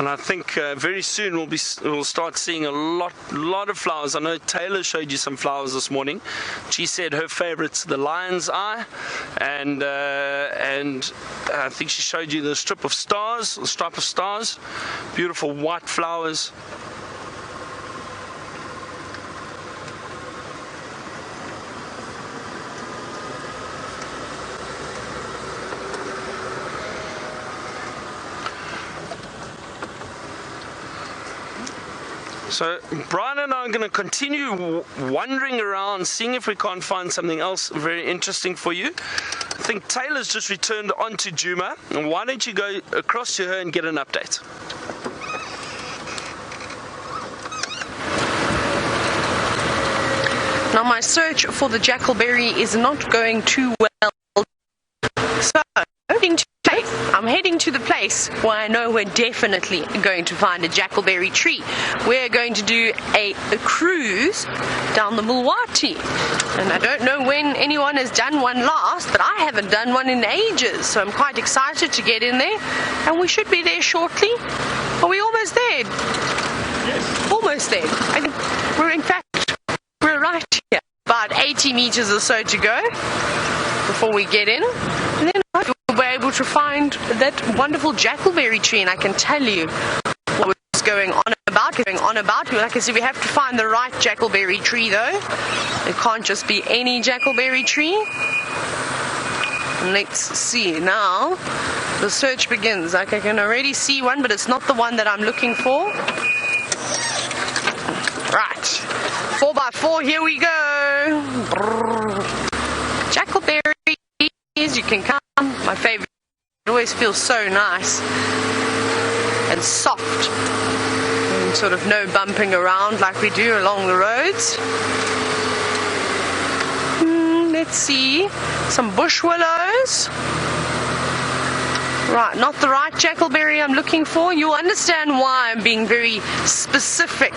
And I think very soon we'll start seeing a lot of flowers. I know Taylor showed you some flowers this morning. She said her favorite's the lion's eye, and I think she showed you the stripe of stars, beautiful white flowers. So Brian and I are going to continue wandering around, seeing if we can't find something else very interesting for you. I think Taylor's just returned onto Djuma, and why don't you go across to her and get an update? Now my search for the jackalberry is not going too well. So I'm heading to the place where I know we're definitely going to find a jackalberry tree. We're going to do a cruise down the Mulwati. And I don't know when anyone has done one last, but I haven't done one in ages. So I'm quite excited to get in there. And we should be there shortly. Are we almost there? Yes. Almost there. We're right here. About 80 meters or so to go before we get in. And then we'll be able to find that wonderful jackalberry tree, and I can tell you what was going on about. Like I said, we have to find the right jackalberry tree though. It can't just be any jackalberry tree. And let's see now. The search begins. Like I can already see one, but it's not the one that I'm looking for. Right. 4x4, here we go. Jackalberry. You can come. My favorite. It always feels so nice and soft, and sort of no bumping around like we do along the roads. Let's see, some bush willows. Right, not the right jackalberry I'm looking for. You'll understand why I'm being very specific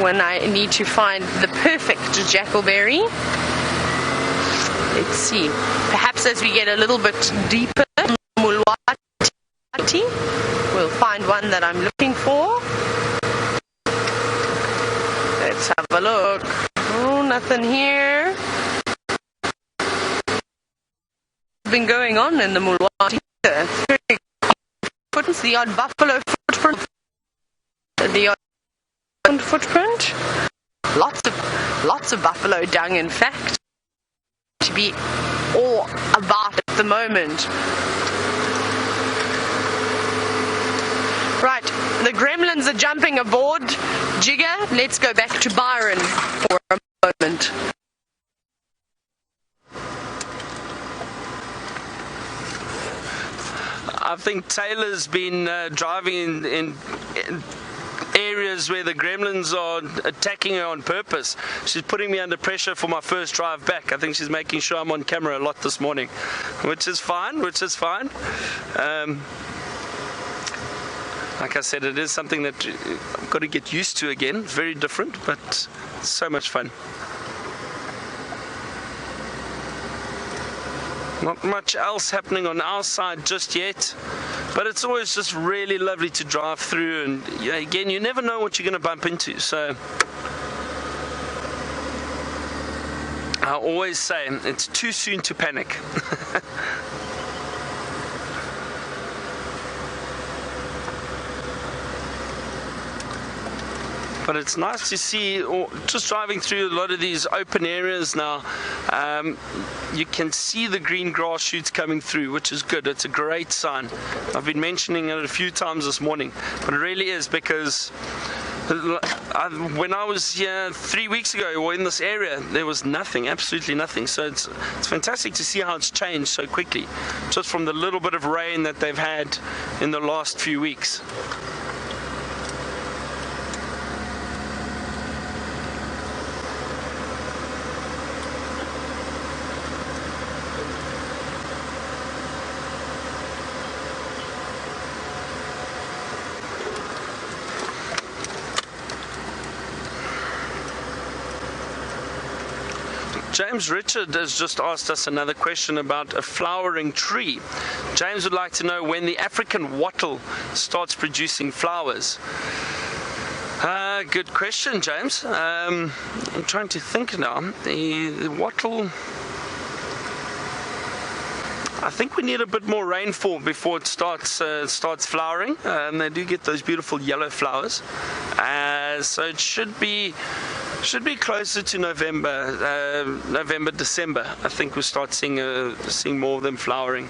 when I need to find the perfect jackalberry. Let's see. Perhaps as we get a little bit deeper in Mulwati, we'll find one that I'm looking for. Let's have a look. Oh, nothing here. Been going on in the Mulwati. Footprints, the odd buffalo footprint. The odd footprint. Lots of buffalo dung, in fact. To be all about at the moment. Right, the gremlins are jumping aboard. Jigger, let's go back to Byron for a moment. I think Taylor's been driving in areas where the gremlins are attacking her on purpose. She's putting me under pressure for my first drive back. I think she's making sure I'm on camera a lot this morning, which is fine. Like I said, it is something that I've got to get used to again. Very different, but so much fun. Not much else happening on our side just yet, but it's always just really lovely to drive through, and again, you never know what you're going to bump into. So I always say it's too soon to panic. But it's nice to see, just driving through a lot of these open areas now, you can see the green grass shoots coming through, which is good. It's a great sign. I've been mentioning it a few times this morning, but it really is, because when I was here 3 weeks ago, or in this area, there was nothing, absolutely nothing. So it's fantastic to see how it's changed so quickly, just from the little bit of rain that they've had in the last few weeks. James Richard has just asked us another question about a flowering tree. James would like to know when the African wattle starts producing flowers. Good question, James. I'm trying to think now. The wattle, I think we need a bit more rainfall before it starts flowering. They do get those beautiful yellow flowers, so it should be closer to November, December. I think we'll start seeing more of them flowering.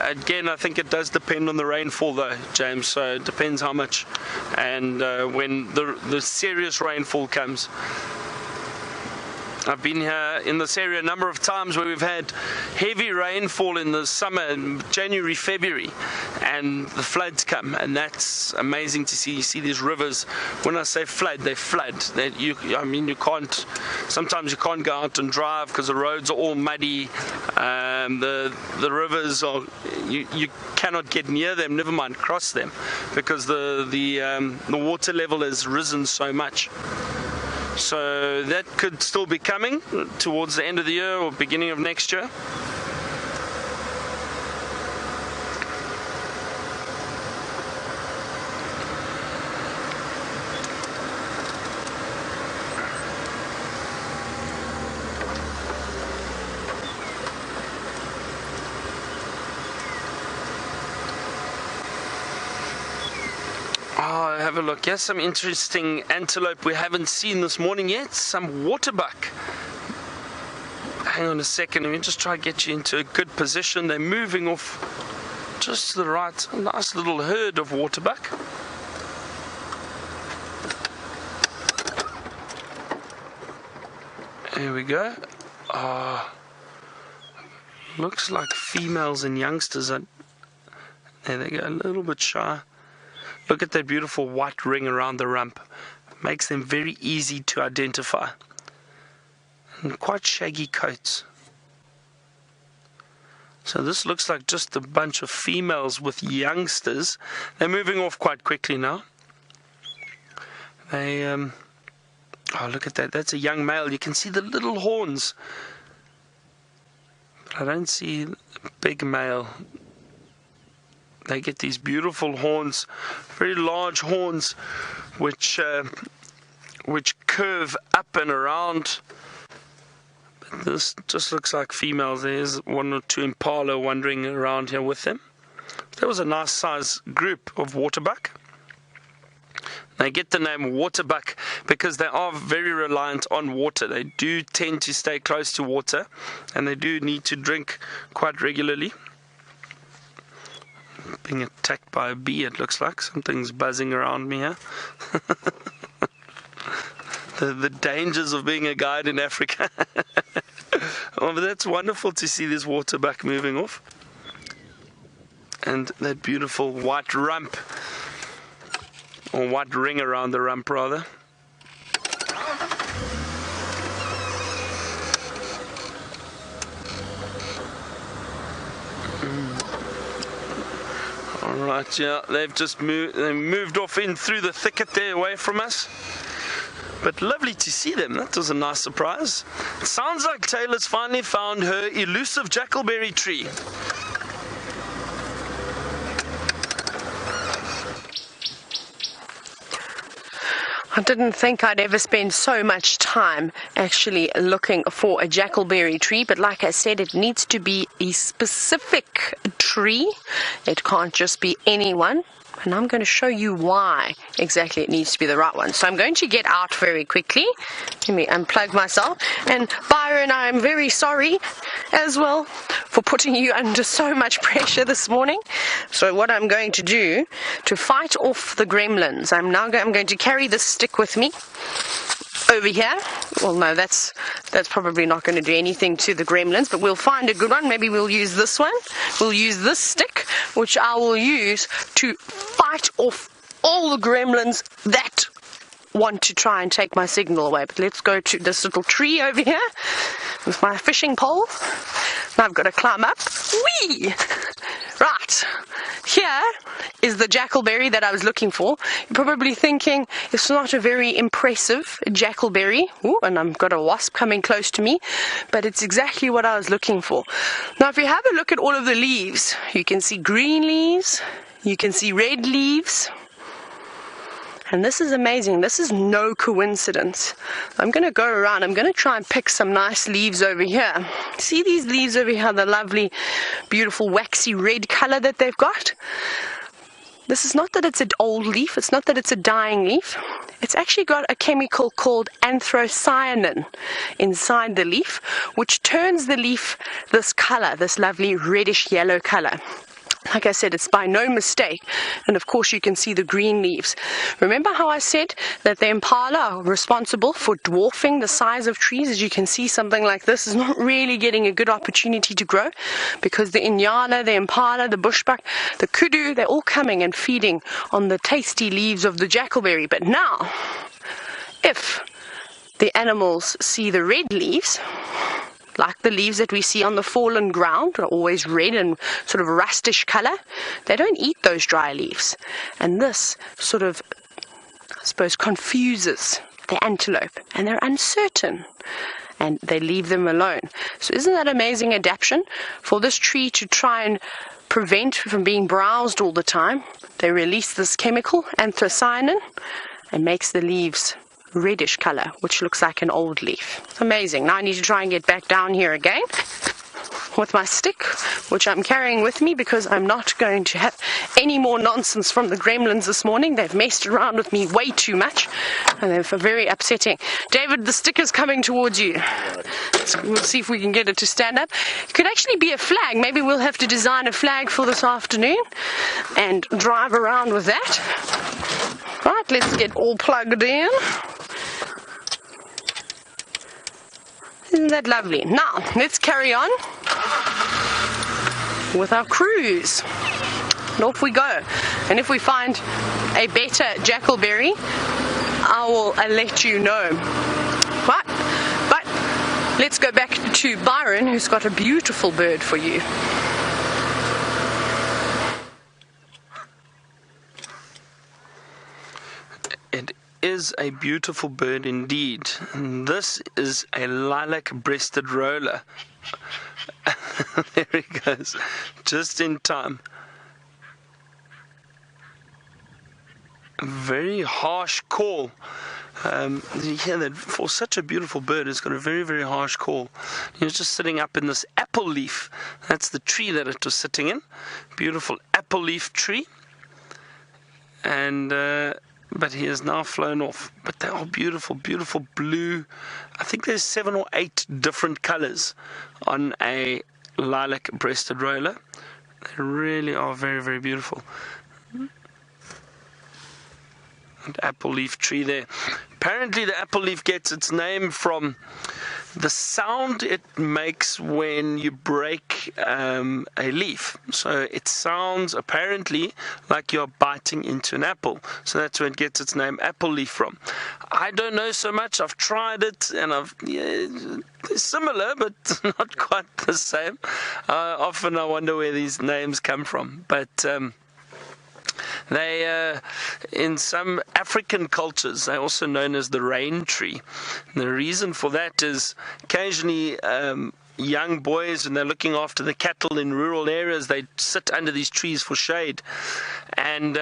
Again, I think it does depend on the rainfall though, James, so it depends how much and when the serious rainfall comes. I've been here in this area a number of times where we've had heavy rainfall in the summer, January, February, and the floods come, and that's amazing to see. You see these rivers. When I say flood, they flood. Sometimes you can't go out and drive because the roads are all muddy. The rivers are, you cannot get near them, never mind cross them, because the water level has risen so much. So that could still be coming towards the end of the year or beginning of next year. Have a look. Yes, some interesting antelope we haven't seen this morning yet. Some waterbuck. Hang on a second. Let me just try to get you into a good position. They're moving off just to the right. A nice little herd of waterbuck. There we go. Looks like females and youngsters are. There they go. A little bit shy. Look at that beautiful white ring around the rump. Makes them very easy to identify. And quite shaggy coats. So this looks like just a bunch of females with youngsters. They're moving off quite quickly now. Oh, look at that. That's a young male. You can see the little horns. But I don't see a big male. They get these beautiful horns, very large horns, which curve up and around. But this just looks like females. There's one or two impala wandering around here with them. That was a nice size group of waterbuck. They get the name waterbuck because they are very reliant on water. They do tend to stay close to water, and they do need to drink quite regularly. Being attacked by a bee, it looks like. Something's buzzing around me here. the dangers of being a guide in Africa. Oh, but that's wonderful to see this waterbuck moving off. And that beautiful white rump, or white ring around the rump rather. Alright, yeah, they've just moved off in through the thicket there away from us. But lovely to see them. That was a nice surprise. It sounds like Taylor's finally found her elusive jackalberry tree. I didn't think I'd ever spend so much time actually looking for a jackalberry tree, but like I said, it needs to be a specific tree. It can't just be any one. And I'm going to show you why exactly it needs to be the right one. So I'm going to get out very quickly. Let me unplug myself. And Byron, I'm very sorry as well for putting you under so much pressure this morning. So what I'm going to do to fight off the gremlins, I'm going to carry this stick with me over here. Well, no, that's probably not going to do anything to the gremlins, but we'll find a good one. Maybe we'll use this one. We'll use this stick, which I will use to fight off all the gremlins that want to try and take my signal away. But let's go to this little tree over here with my fishing pole. Now I've got to climb up. Whee! Right, here is the jackalberry that I was looking for. You're probably thinking it's not a very impressive jackalberry. Ooh, and I've got a wasp coming close to me, but it's exactly what I was looking for. Now, if you have a look at all of the leaves, you can see green leaves, you can see red leaves. And this is amazing. This is no coincidence. I'm going to go around. I'm going to try and pick some nice leaves over here. See these leaves over here, the lovely, beautiful, waxy red color that they've got? This is not that it's an old leaf. It's not that it's a dying leaf. It's actually got a chemical called anthocyanin inside the leaf, which turns the leaf this color, this lovely reddish yellow color. Like I said, it's by no mistake. And of course you can see the green leaves. Remember how I said that the impala are responsible for dwarfing the size of trees? As you can see, something like this is not really getting a good opportunity to grow, because the inyala, the impala, the bushbuck, the kudu, they're all coming and feeding on the tasty leaves of the jackalberry. But now, if the animals see the red leaves, like the leaves that we see on the fallen ground, are always red and sort of rustish color, they don't eat those dry leaves. And this sort of, I suppose, confuses the antelope, and they're uncertain, and they leave them alone. So isn't that amazing adaptation for this tree to try and prevent from being browsed all the time? They release this chemical, anthocyanin, and makes the leaves reddish color, which looks like an old leaf. It's amazing. Now I need to try and get back down here again with my stick, which I'm carrying with me because I'm not going to have any more nonsense from the gremlins this morning. They've messed around with me way too much, and they're very upsetting. David, the stick is coming towards you. So we'll see if we can get it to stand up. It could actually be a flag. Maybe we'll have to design a flag for this afternoon and drive around with that. Right, let's get all plugged in. Isn't that lovely? Now, let's carry on with our cruise. And off we go. And if we find a better jackalberry, I'll let you know. Right? But let's go back to Byron, who's got a beautiful bird for you. It is a beautiful bird indeed. And this is a lilac-breasted roller. There he goes, just in time. A very harsh call. You hear that for such a beautiful bird, it's got a very, very harsh call. He was just sitting up in this apple leaf. That's the tree that it was sitting in. Beautiful apple leaf tree. And but he has now flown off. But they are beautiful, beautiful blue. I think there's 7 or 8 different colors on a lilac-breasted roller. They really are very, very beautiful. And apple leaf tree there. Apparently the apple leaf gets its name from the sound it makes when you break a leaf. So it sounds apparently like you're biting into an apple. So that's where it gets its name, apple leaf, from. I don't know so much. I've tried it, and they're similar, but not quite the same. Often I wonder where these names come from. But they, in some African cultures, they're also known as the rain tree. And the reason for that is occasionally young boys, when they're looking after the cattle in rural areas, they sit under these trees for shade, and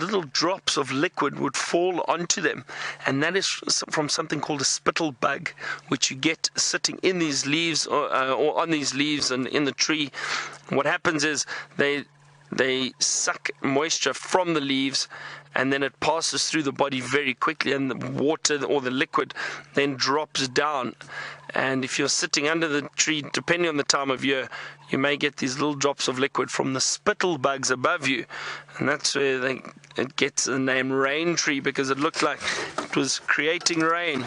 little drops of liquid would fall onto them, and that is from something called a spittle bug, which you get sitting in these leaves or on these leaves and in the tree. What happens is they suck moisture from the leaves, and then it passes through the body very quickly, and the water or the liquid then drops down. And if you're sitting under the tree, depending on the time of year, you may get these little drops of liquid from the spittle bugs above you, and that's where it gets the name rain tree, because it looked like it was creating rain.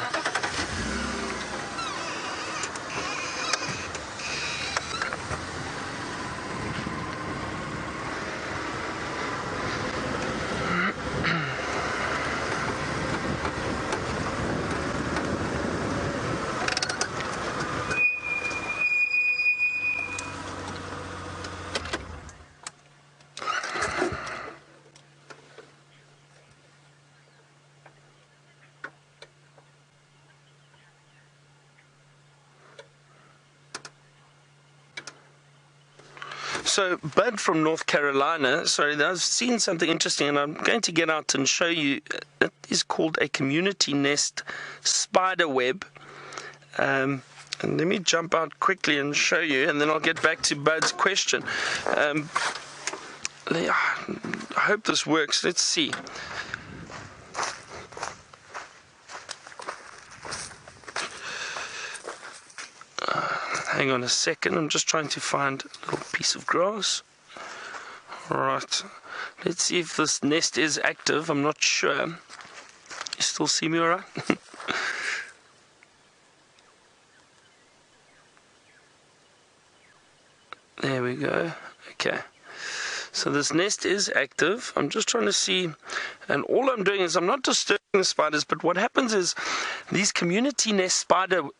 So, Bud from North Carolina, sorry, I've seen something interesting, and I'm going to get out and show you. It is called a community nest spider web. And let me jump out quickly and show you, and then I'll get back to Bud's question. I hope this works. Let's see. Hang on a second, I'm just trying to find a little piece of grass. Alright, let's see if this nest is active. I'm not sure. You still see me alright? There we go. Okay. So this nest is active. I'm just trying to see, and all I'm doing is I'm not disturbing the spiders, but what happens is these community nest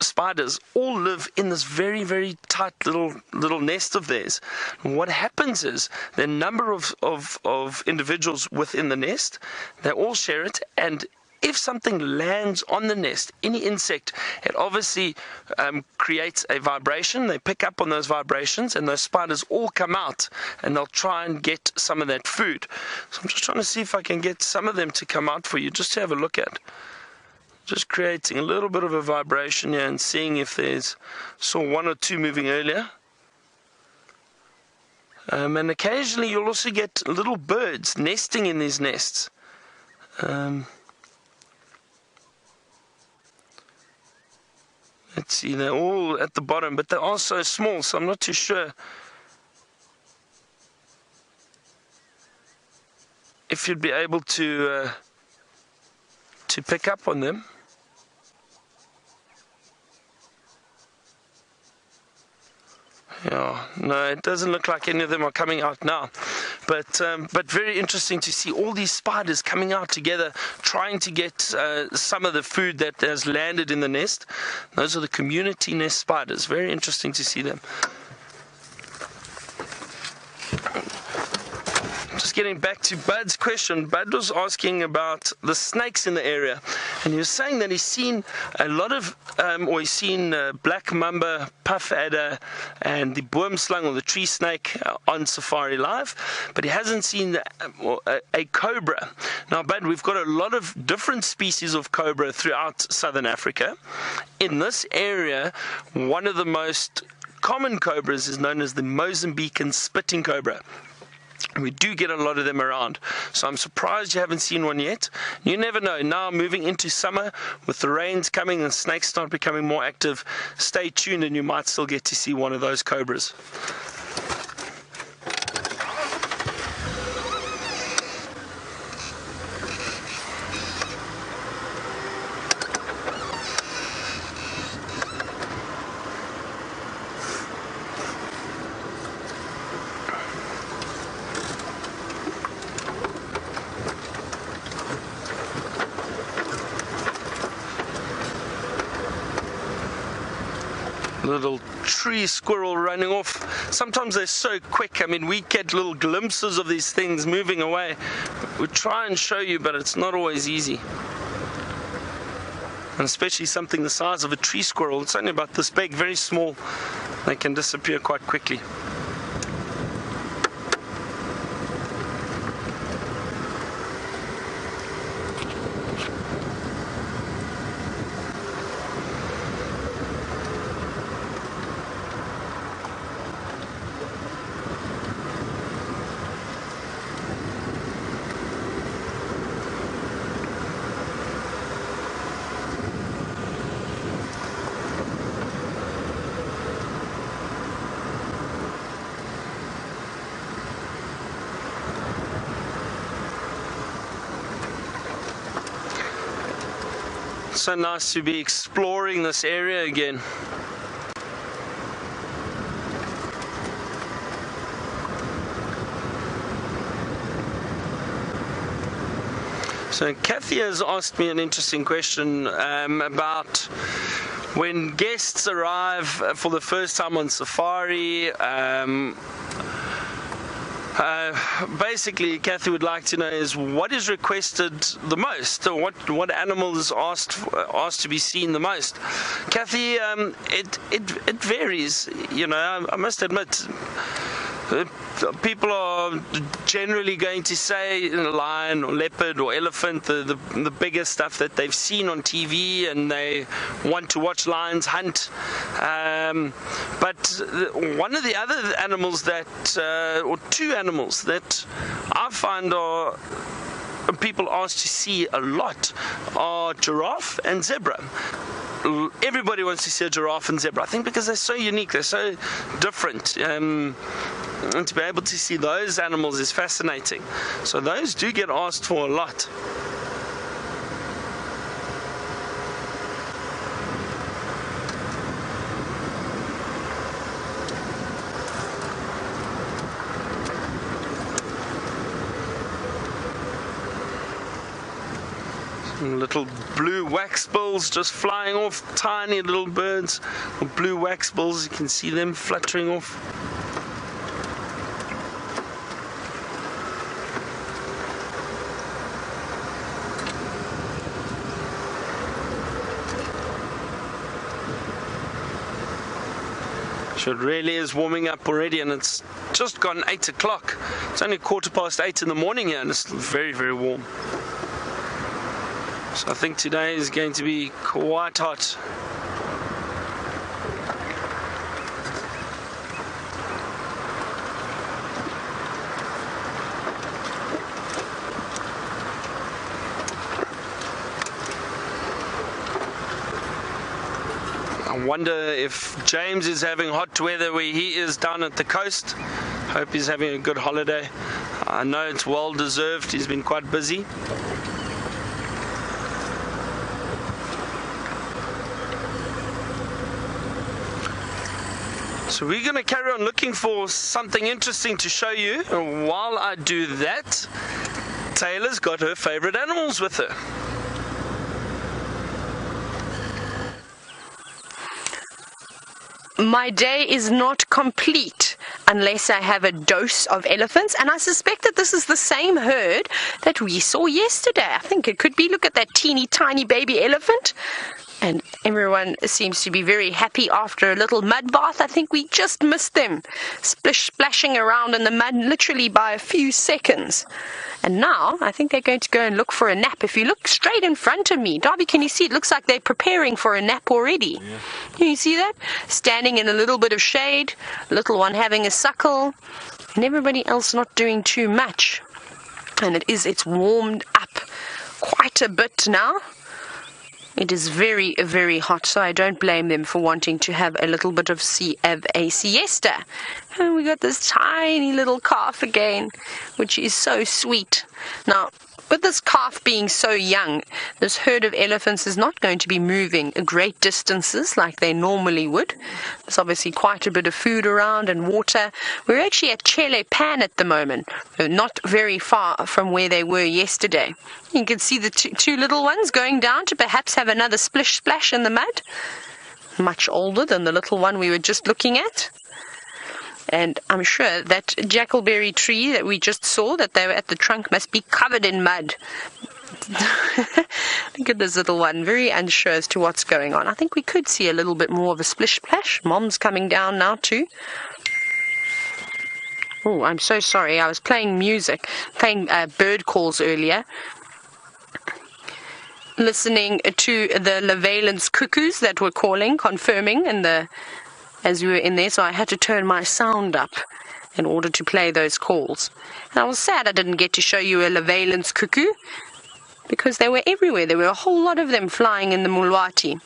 spiders all live in this very, very tight little nest of theirs. And what happens is the number of individuals within the nest, they all share it, and if something lands on the nest, any insect, it obviously creates a vibration. They pick up on those vibrations, and those spiders all come out, and they'll try and get some of that food. So I'm just trying to see if I can get some of them to come out for you, just to have a look at. Just creating a little bit of a vibration here and seeing if there's, saw one or two moving earlier. And occasionally you'll also get little birds nesting in these nests. Let's see, they're all at the bottom, but they are so small, so I'm not too sure if you'd be able to pick up on them. Yeah, no, it doesn't look like any of them are coming out now. But very interesting to see all these spiders coming out together, trying to get some of the food that has landed in the nest. Those are the community nest spiders. Very interesting to see them. Just getting back to Bud's question. Bud was asking about the snakes in the area, and he was saying that he's seen a lot of, or he's seen black mamba, puff adder, and the boomslang or the tree snake on Safari Live, but he hasn't seen a cobra. Now, Bud, we've got a lot of different species of cobra throughout southern Africa. In this area, one of the most common cobras is known as the Mozambican spitting cobra. We do get a lot of them around, so I'm surprised you haven't seen one yet. You never know. Now, moving into summer, with the rains coming and snakes start becoming more active, stay tuned and you might still get to see one of those cobras. Little tree squirrel running off. Sometimes they're so quick. I mean, we get little glimpses of these things moving away. We try and show you, but it's not always easy. And especially something the size of a tree squirrel. It's only about this big, very small. They can disappear quite quickly. So nice to be exploring this area again. So Kathy has asked me an interesting question about when guests arrive for the first time on safari. Basically, Kathy would like to know is what is requested the most, or what animal is asked to be seen the most. Kathy, it varies. You know, I must admit, people are generally going to say lion or leopard or elephant, the bigger stuff that they've seen on TV, and they want to watch lions hunt. But one of the other animals that, or two animals that I find are people ask to see a lot are giraffe and zebra. Everybody wants to see a giraffe and zebra, I think, because they're so unique, they're so different, and to be able to see those animals is fascinating. So those do get asked for a lot. Little blue waxbills just flying off, tiny little birds, blue waxbills, you can see them fluttering off. So it really is warming up already, and it's just gone 8 o'clock. It's only 8:15 in the morning here, and it's very, very warm. So I think today is going to be quite hot. I wonder if James is having hot weather where he is down at the coast. Hope he's having a good holiday. I know it's well deserved, he's been quite busy. So we're going to carry on looking for something interesting to show you. And while I do that, Taylor's got her favorite animals with her. My day is not complete unless I have a dose of elephants, and I suspect that this is the same herd that we saw yesterday. I think it could be. Look at that teeny tiny baby elephant. And everyone seems to be very happy after a little mud bath. I think we just missed them splashing around in the mud literally by a few seconds. And now I think they're going to go and look for a nap. If you look straight in front of me, Darby, can you see? It looks like they're preparing for a nap already. Yeah. Can you see that? Standing in a little bit of shade, little one having a suckle, and everybody else not doing too much. And it's warmed up quite a bit now. It is very, very hot, so I don't blame them for wanting to have a little bit of a siesta. And we got this tiny little calf again, which is so sweet. Now, with this calf being so young, this herd of elephants is not going to be moving great distances like they normally would. There's obviously quite a bit of food around and water. We're actually at Chele Pan at the moment, not very far from where they were yesterday. You can see the two little ones going down to perhaps have another splash in the mud. Much older than the little one we were just looking at. And I'm sure that jackalberry tree that we just saw, that they were at the trunk, must be covered in mud. Look at this little one, very unsure as to what's going on. I think we could see a little bit more of a splish-splash. Mom's coming down now too. Oh, I'm so sorry. I was playing music, playing bird calls earlier. Listening to the Levalence cuckoos that were calling, confirming as we were in there, so I had to turn my sound up in order to play those calls. And I was sad I didn't get to show you a Levalence cuckoo, because they were everywhere. There were a whole lot of them flying in the Mulwati.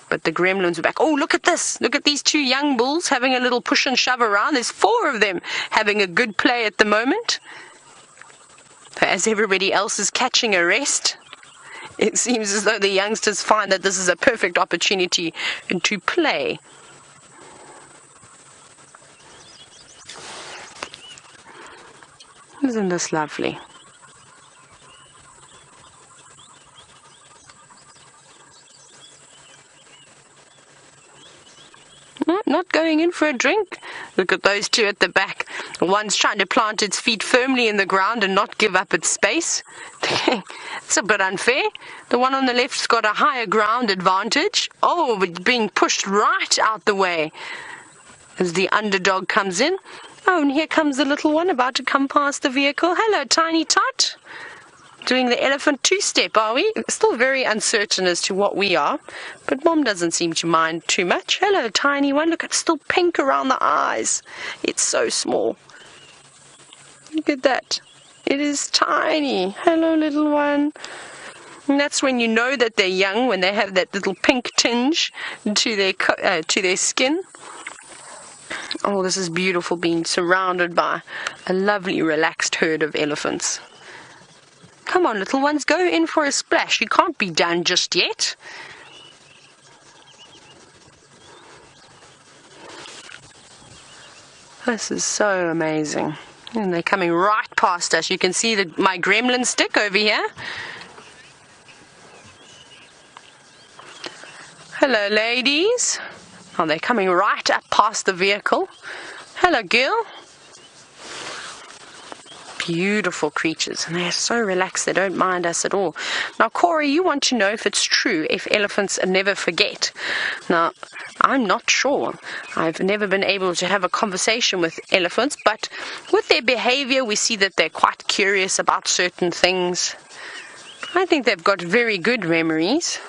But the gremlins were back. Oh, look at this. Look at these two young bulls having a little push and shove around. There's 4 of them having a good play at the moment. As everybody else is catching a rest, it seems as though the youngsters find that this is a perfect opportunity to play. Isn't this lovely? Not going in for a drink. Look at those two at the back. One's trying to plant its feet firmly in the ground and not give up its space. It's a bit unfair. The one on the left's got a higher ground advantage. Oh, but being pushed right out the way as the underdog comes in. Oh, and here comes the little one about to come past the vehicle. Hello, Tiny Tot. Doing the elephant two-step, are we? Still very uncertain as to what we are, but Mom doesn't seem to mind too much. Hello, tiny one. Look, it's still pink around the eyes. It's so small. Look at that. It is tiny. Hello, little one. And that's when you know that they're young, when they have that little pink tinge to their skin. Oh, this is beautiful, being surrounded by a lovely, relaxed herd of elephants. Come on, little ones, go in for a splash. You can't be done just yet. This is so amazing. And they're coming right past us. You can see my gremlin stick over here. Hello, ladies. Oh, they're coming right up past the vehicle. Hello, girl. Beautiful creatures, and they're so relaxed, they don't mind us at all. Now, Corey, you want to know if it's true if elephants never forget. Now, I'm not sure. I've never been able to have a conversation with elephants, but with their behavior, we see that they're quite curious about certain things. I think they've got very good memories.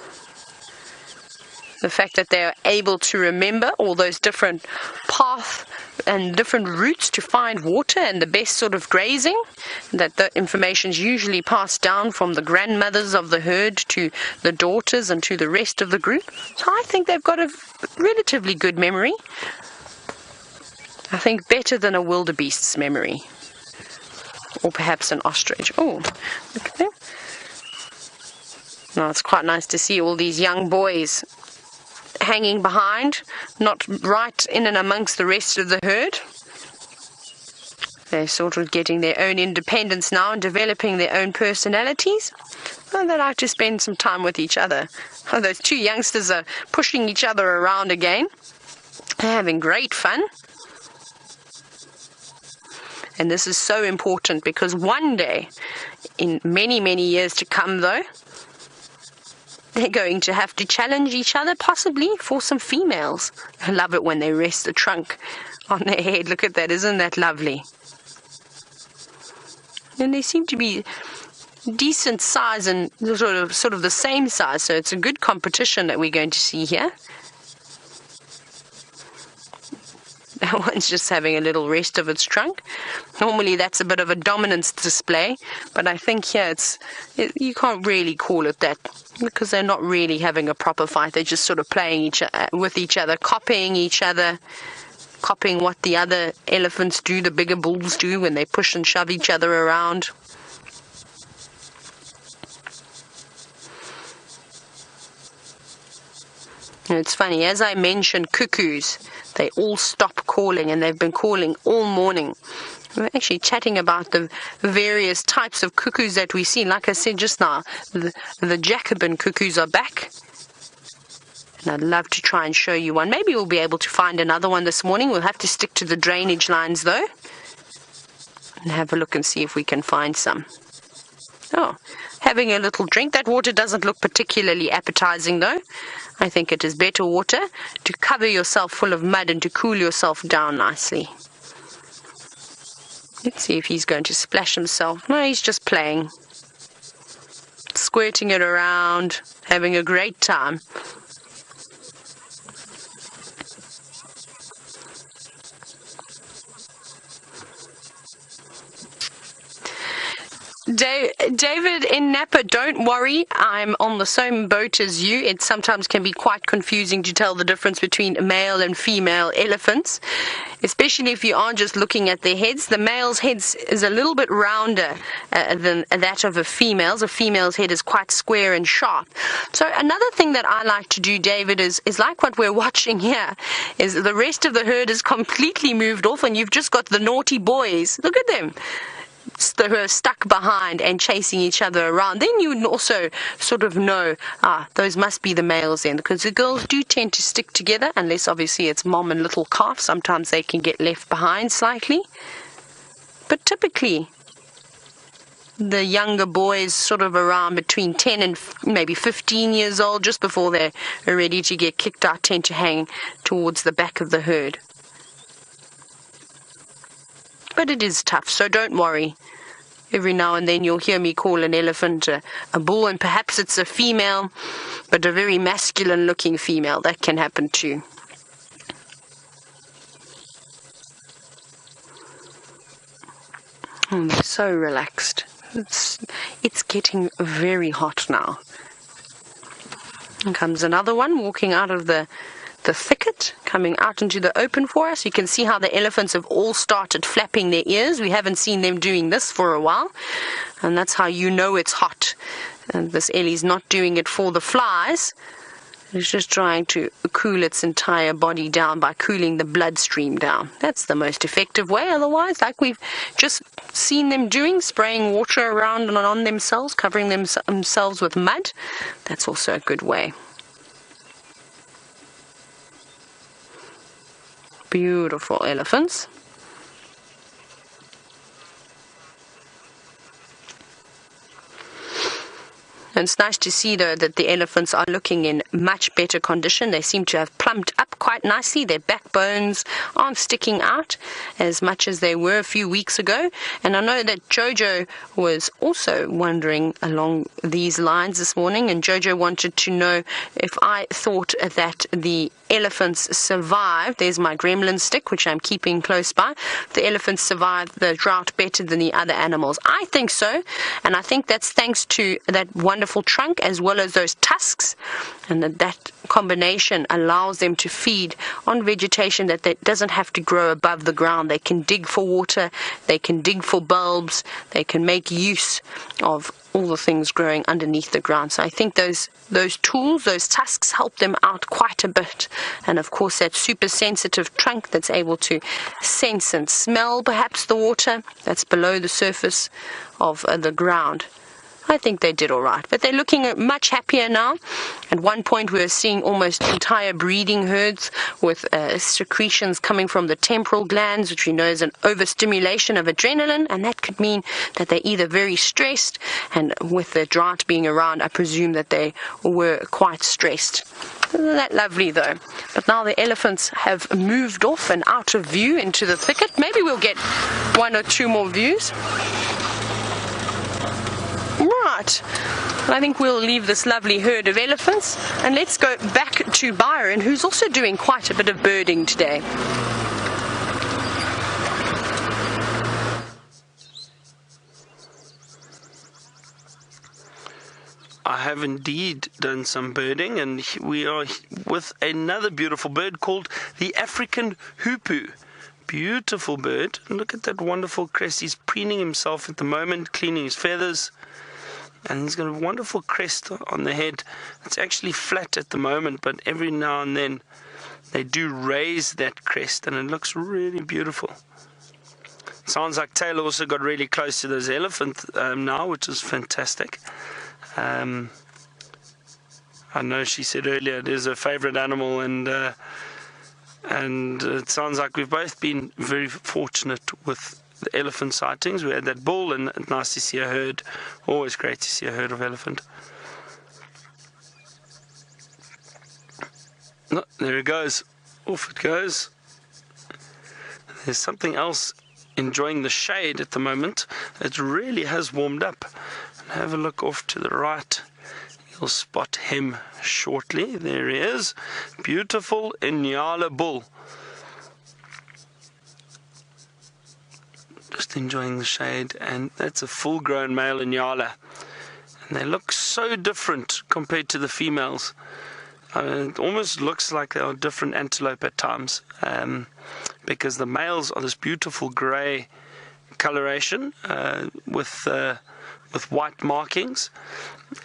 The fact that they are able to remember all those different paths and different routes to find water and the best sort of grazing, that the information is usually passed down from the grandmothers of the herd to the daughters and to the rest of the group. So I think they've got a relatively good memory. I think better than a wildebeest's memory, or perhaps an ostrich. Oh, look at them. Now it's quite nice to see all these young boys hanging behind, not right in and amongst the rest of the herd. They're sort of getting their own independence now and developing their own personalities. And they like to spend some time with each other. Oh, those two youngsters are pushing each other around again. They're having great fun. And this is so important because one day, in many, many years to come though, they're going to have to challenge each other, possibly for some females. I love it when they rest the trunk on their head. Look at that, isn't that lovely? And they seem to be decent size and sort of the same size, so it's a good competition that we're going to see here. That one's just having a little rest of its trunk. Normally that's a bit of a dominance display, but I think here you can't really call it that because they're not really having a proper fight. They're just sort of playing with each other, copying each other, copying what the other elephants do, the bigger bulls do when they push and shove each other around. And it's funny, as I mentioned cuckoos, they all stop calling, and they've been calling all morning. We're actually chatting about the various types of cuckoos that we see. Like I said just now, the Jacobin cuckoos are back. And I'd love to try and show you one. Maybe we'll be able to find another one this morning. We'll have to stick to the drainage lines, though, and have a look and see if we can find some. Oh, having a little drink. That water doesn't look particularly appetizing, though. I think it is better water to cover yourself full of mud and to cool yourself down nicely. Let's see if he's going to splash himself. No, he's just playing. Squirting it around, having a great time. David in Napa, don't worry, I'm on the same boat as you. It sometimes can be quite confusing to tell the difference between male and female elephants, especially if you aren't just looking at their heads. The male's head is a little bit rounder than that of a female's. A female's head is quite square and sharp. So another thing that I like to do, David, is like what we're watching here, is the rest of the herd is completely moved off and you've just got the naughty boys. Look at them. Who are stuck behind and chasing each other around. Then you would also sort of know, those must be the males then, because the girls do tend to stick together, unless obviously it's mom and little calf. Sometimes they can get left behind slightly. But typically, the younger boys sort of around between 10 and maybe 15 years old, just before they're ready to get kicked out, tend to hang towards the back of the herd. But it is tough, so don't worry. Every now and then you'll hear me call an elephant a bull, and perhaps it's a female, but a very masculine-looking female. That can happen too. Oh, they're so relaxed. It's getting very hot now. And comes another one walking out of the thicket, coming out into the open for us. You can see how the elephants have all started flapping their ears. We haven't seen them doing this for a while, and that's how you know it's hot. And this Ellie's not doing it for the flies. It's just trying to cool its entire body down by cooling the bloodstream down. That's the most effective way. Otherwise, like we've just seen them doing, spraying water around and on themselves, covering themselves with mud, that's also a good way. Beautiful elephants. And it's nice to see, though, that the elephants are looking in much better condition. They seem to have plumped up quite nicely. Their backbones aren't sticking out as much as they were a few weeks ago. And I know that Jojo was also wondering along these lines this morning, and Jojo wanted to know if I thought that the elephants survived. There's my gremlin stick, which I'm keeping close by. The elephants survived the drought better than the other animals. I think so, and I think that's thanks to that wonderful trunk as well as those tusks, and that combination allows them to feed on vegetation that doesn't have to grow above the ground. They can dig for water, they can dig for bulbs, they can make use of all the things growing underneath the ground. So I think those tools, those tusks, help them out quite a bit. And of course that super sensitive trunk that's able to sense and smell perhaps the water that's below the surface of the ground. I think they did all right, but they're looking much happier now. At one point we were seeing almost entire breeding herds with secretions coming from the temporal glands, which we know is an overstimulation of adrenaline, and that could mean that they're either very stressed, and with the drought being around, I presume that they were quite stressed. Isn't that lovely, though? But now the elephants have moved off and out of view into the thicket. Maybe we'll get one or two more views. Right, I think we'll leave this lovely herd of elephants and let's go back to Byron, who's also doing quite a bit of birding today. I have indeed done some birding, and we are with another beautiful bird called the African hoopoe. Beautiful bird. Look at that wonderful crest. He's preening himself at the moment, cleaning his feathers. And he's got a wonderful crest on the head. It's actually flat at the moment, but every now and then they do raise that crest, and it looks really beautiful. Sounds like Taylor also got really close to those elephants now, which is fantastic. I know she said earlier it is her favorite animal, and it sounds like we've both been very fortunate with the elephant sightings. We had that bull, and it's nice to see a herd. Always great to see a herd of elephant. Oh, there it goes. Off it goes. There's something else enjoying the shade at the moment. It really has warmed up. Have a look off to the right. You'll spot him shortly. There he is. Beautiful Inyala bull. Just enjoying the shade, and that's a full-grown male Inyala. And they look so different compared to the females. It almost looks like they are different antelope at times, because the males are this beautiful grey coloration with white markings,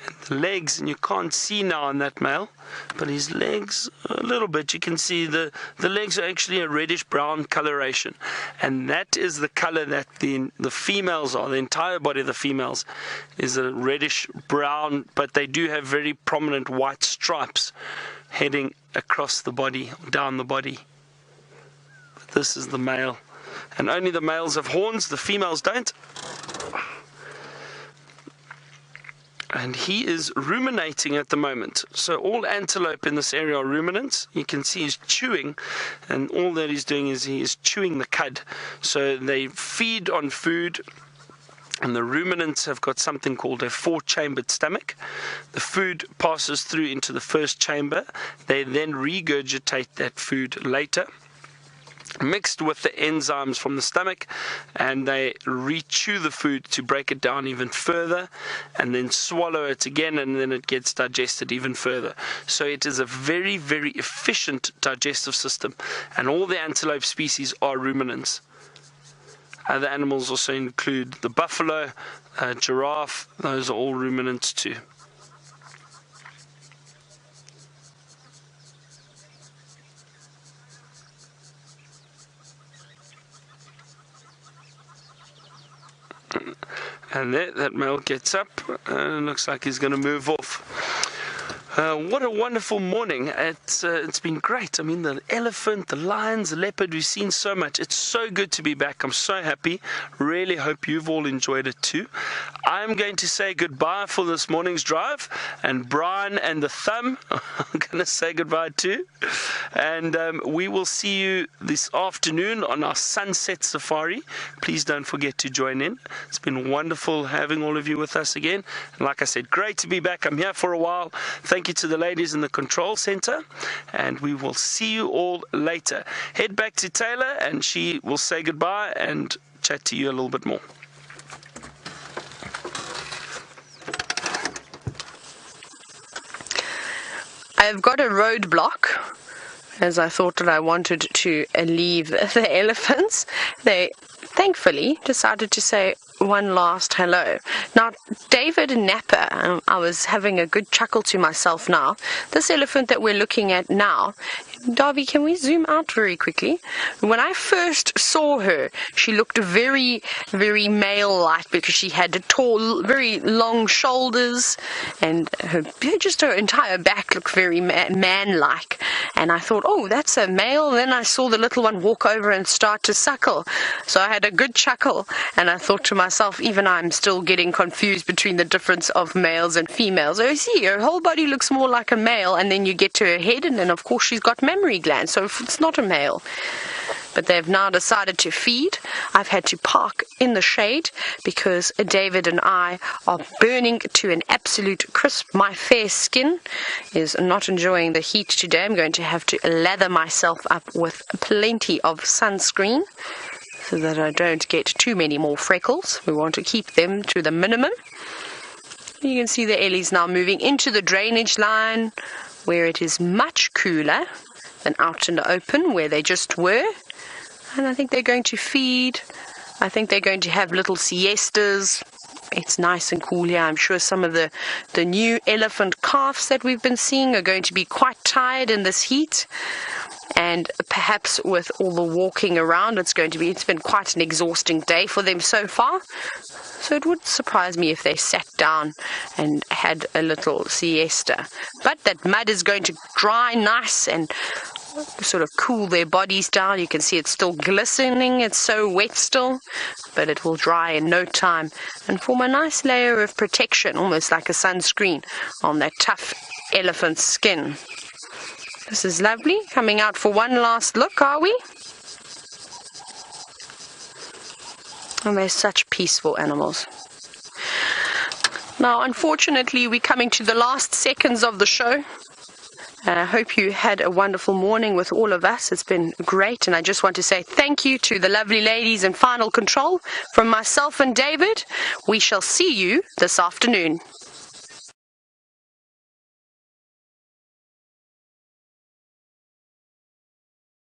and the legs, and you can't see now on that male, but his legs a little bit, you can see the legs are actually a reddish brown coloration, and that is the color that the females are. The entire body of the females is a reddish brown, but they do have very prominent white stripes heading across the body, down the body. But this is the male, and only the males have horns, the females don't. And he is ruminating at the moment. So all antelope in this area are ruminants. You can see he's chewing, and all that he's doing is he is chewing the cud. So they feed on food, and the ruminants have got something called a four-chambered stomach. The food passes through into the first chamber. They then regurgitate that food later, mixed with the enzymes from the stomach, and they re-chew the food to break it down even further, and then swallow it again, and then it gets digested even further. So it is a very, very efficient digestive system, and all the antelope species are ruminants. Other animals also include the buffalo, giraffe. Those are all ruminants too. And there, that male gets up and looks like he's going to move off. What a wonderful morning. It's been great. I mean, the elephant, the lions, the leopard, we've seen so much. It's so good to be back. I'm so happy. Really hope you've all enjoyed it too. I'm going to say goodbye for this morning's drive, and Brian and the thumb I'm going to say goodbye too. And we will see you this afternoon on our sunset safari. Please don't forget to join in. It's been wonderful having all of you with us again. And like I said, great to be back. I'm here for a while. Thank you to the ladies in the control center, and we will see you all later. Head back to Taylor, and she will say goodbye and chat to you a little bit more. I've got a roadblock, as I thought that I wanted to leave the elephants. They thankfully decided to say one last hello. Now, David Napper, I was having a good chuckle to myself now. This elephant that we're looking at now, Darby, can we zoom out very quickly? When I first saw her, she looked very, very male-like because she had tall, very long shoulders, and her entire back looked very man-like. And I thought, oh, that's a male. Then I saw the little one walk over and start to suckle. So I had a good chuckle, and I thought to myself, even I'm still getting confused between the difference of males and females. Oh, see, her whole body looks more like a male, and then you get to her head, and then of course she's got mammary glands, so it's not a male. But they've now decided to feed. I've had to park in the shade because David and I are burning to an absolute crisp. My fair skin is not enjoying the heat today. I'm going to have to lather myself up with plenty of sunscreen so that I don't get too many more freckles. We want to keep them to the minimum. You can see the Ellies now moving into the drainage line, where it is much cooler than out in the open where they just were. And I think they're going to feed. I think they're going to have little siestas. It's nice and cool here. I'm sure some of the new elephant calves that we've been seeing are going to be quite tired in this heat. And perhaps with all the walking around, it's been quite an exhausting day for them so far. So it would surprise me if they sat down and had a little siesta. But that mud is going to dry nice and sort of cool their bodies down. You can see it's still glistening. It's so wet still, but it will dry in no time and form a nice layer of protection, almost like a sunscreen on that tough elephant skin. This is lovely. Coming out for one last look, are we? And they're such peaceful animals. Now, unfortunately, we're coming to the last seconds of the show. And I hope you had a wonderful morning with all of us. It's been great. And I just want to say thank you to the lovely ladies in Final Control. From myself and David, we shall see you this afternoon.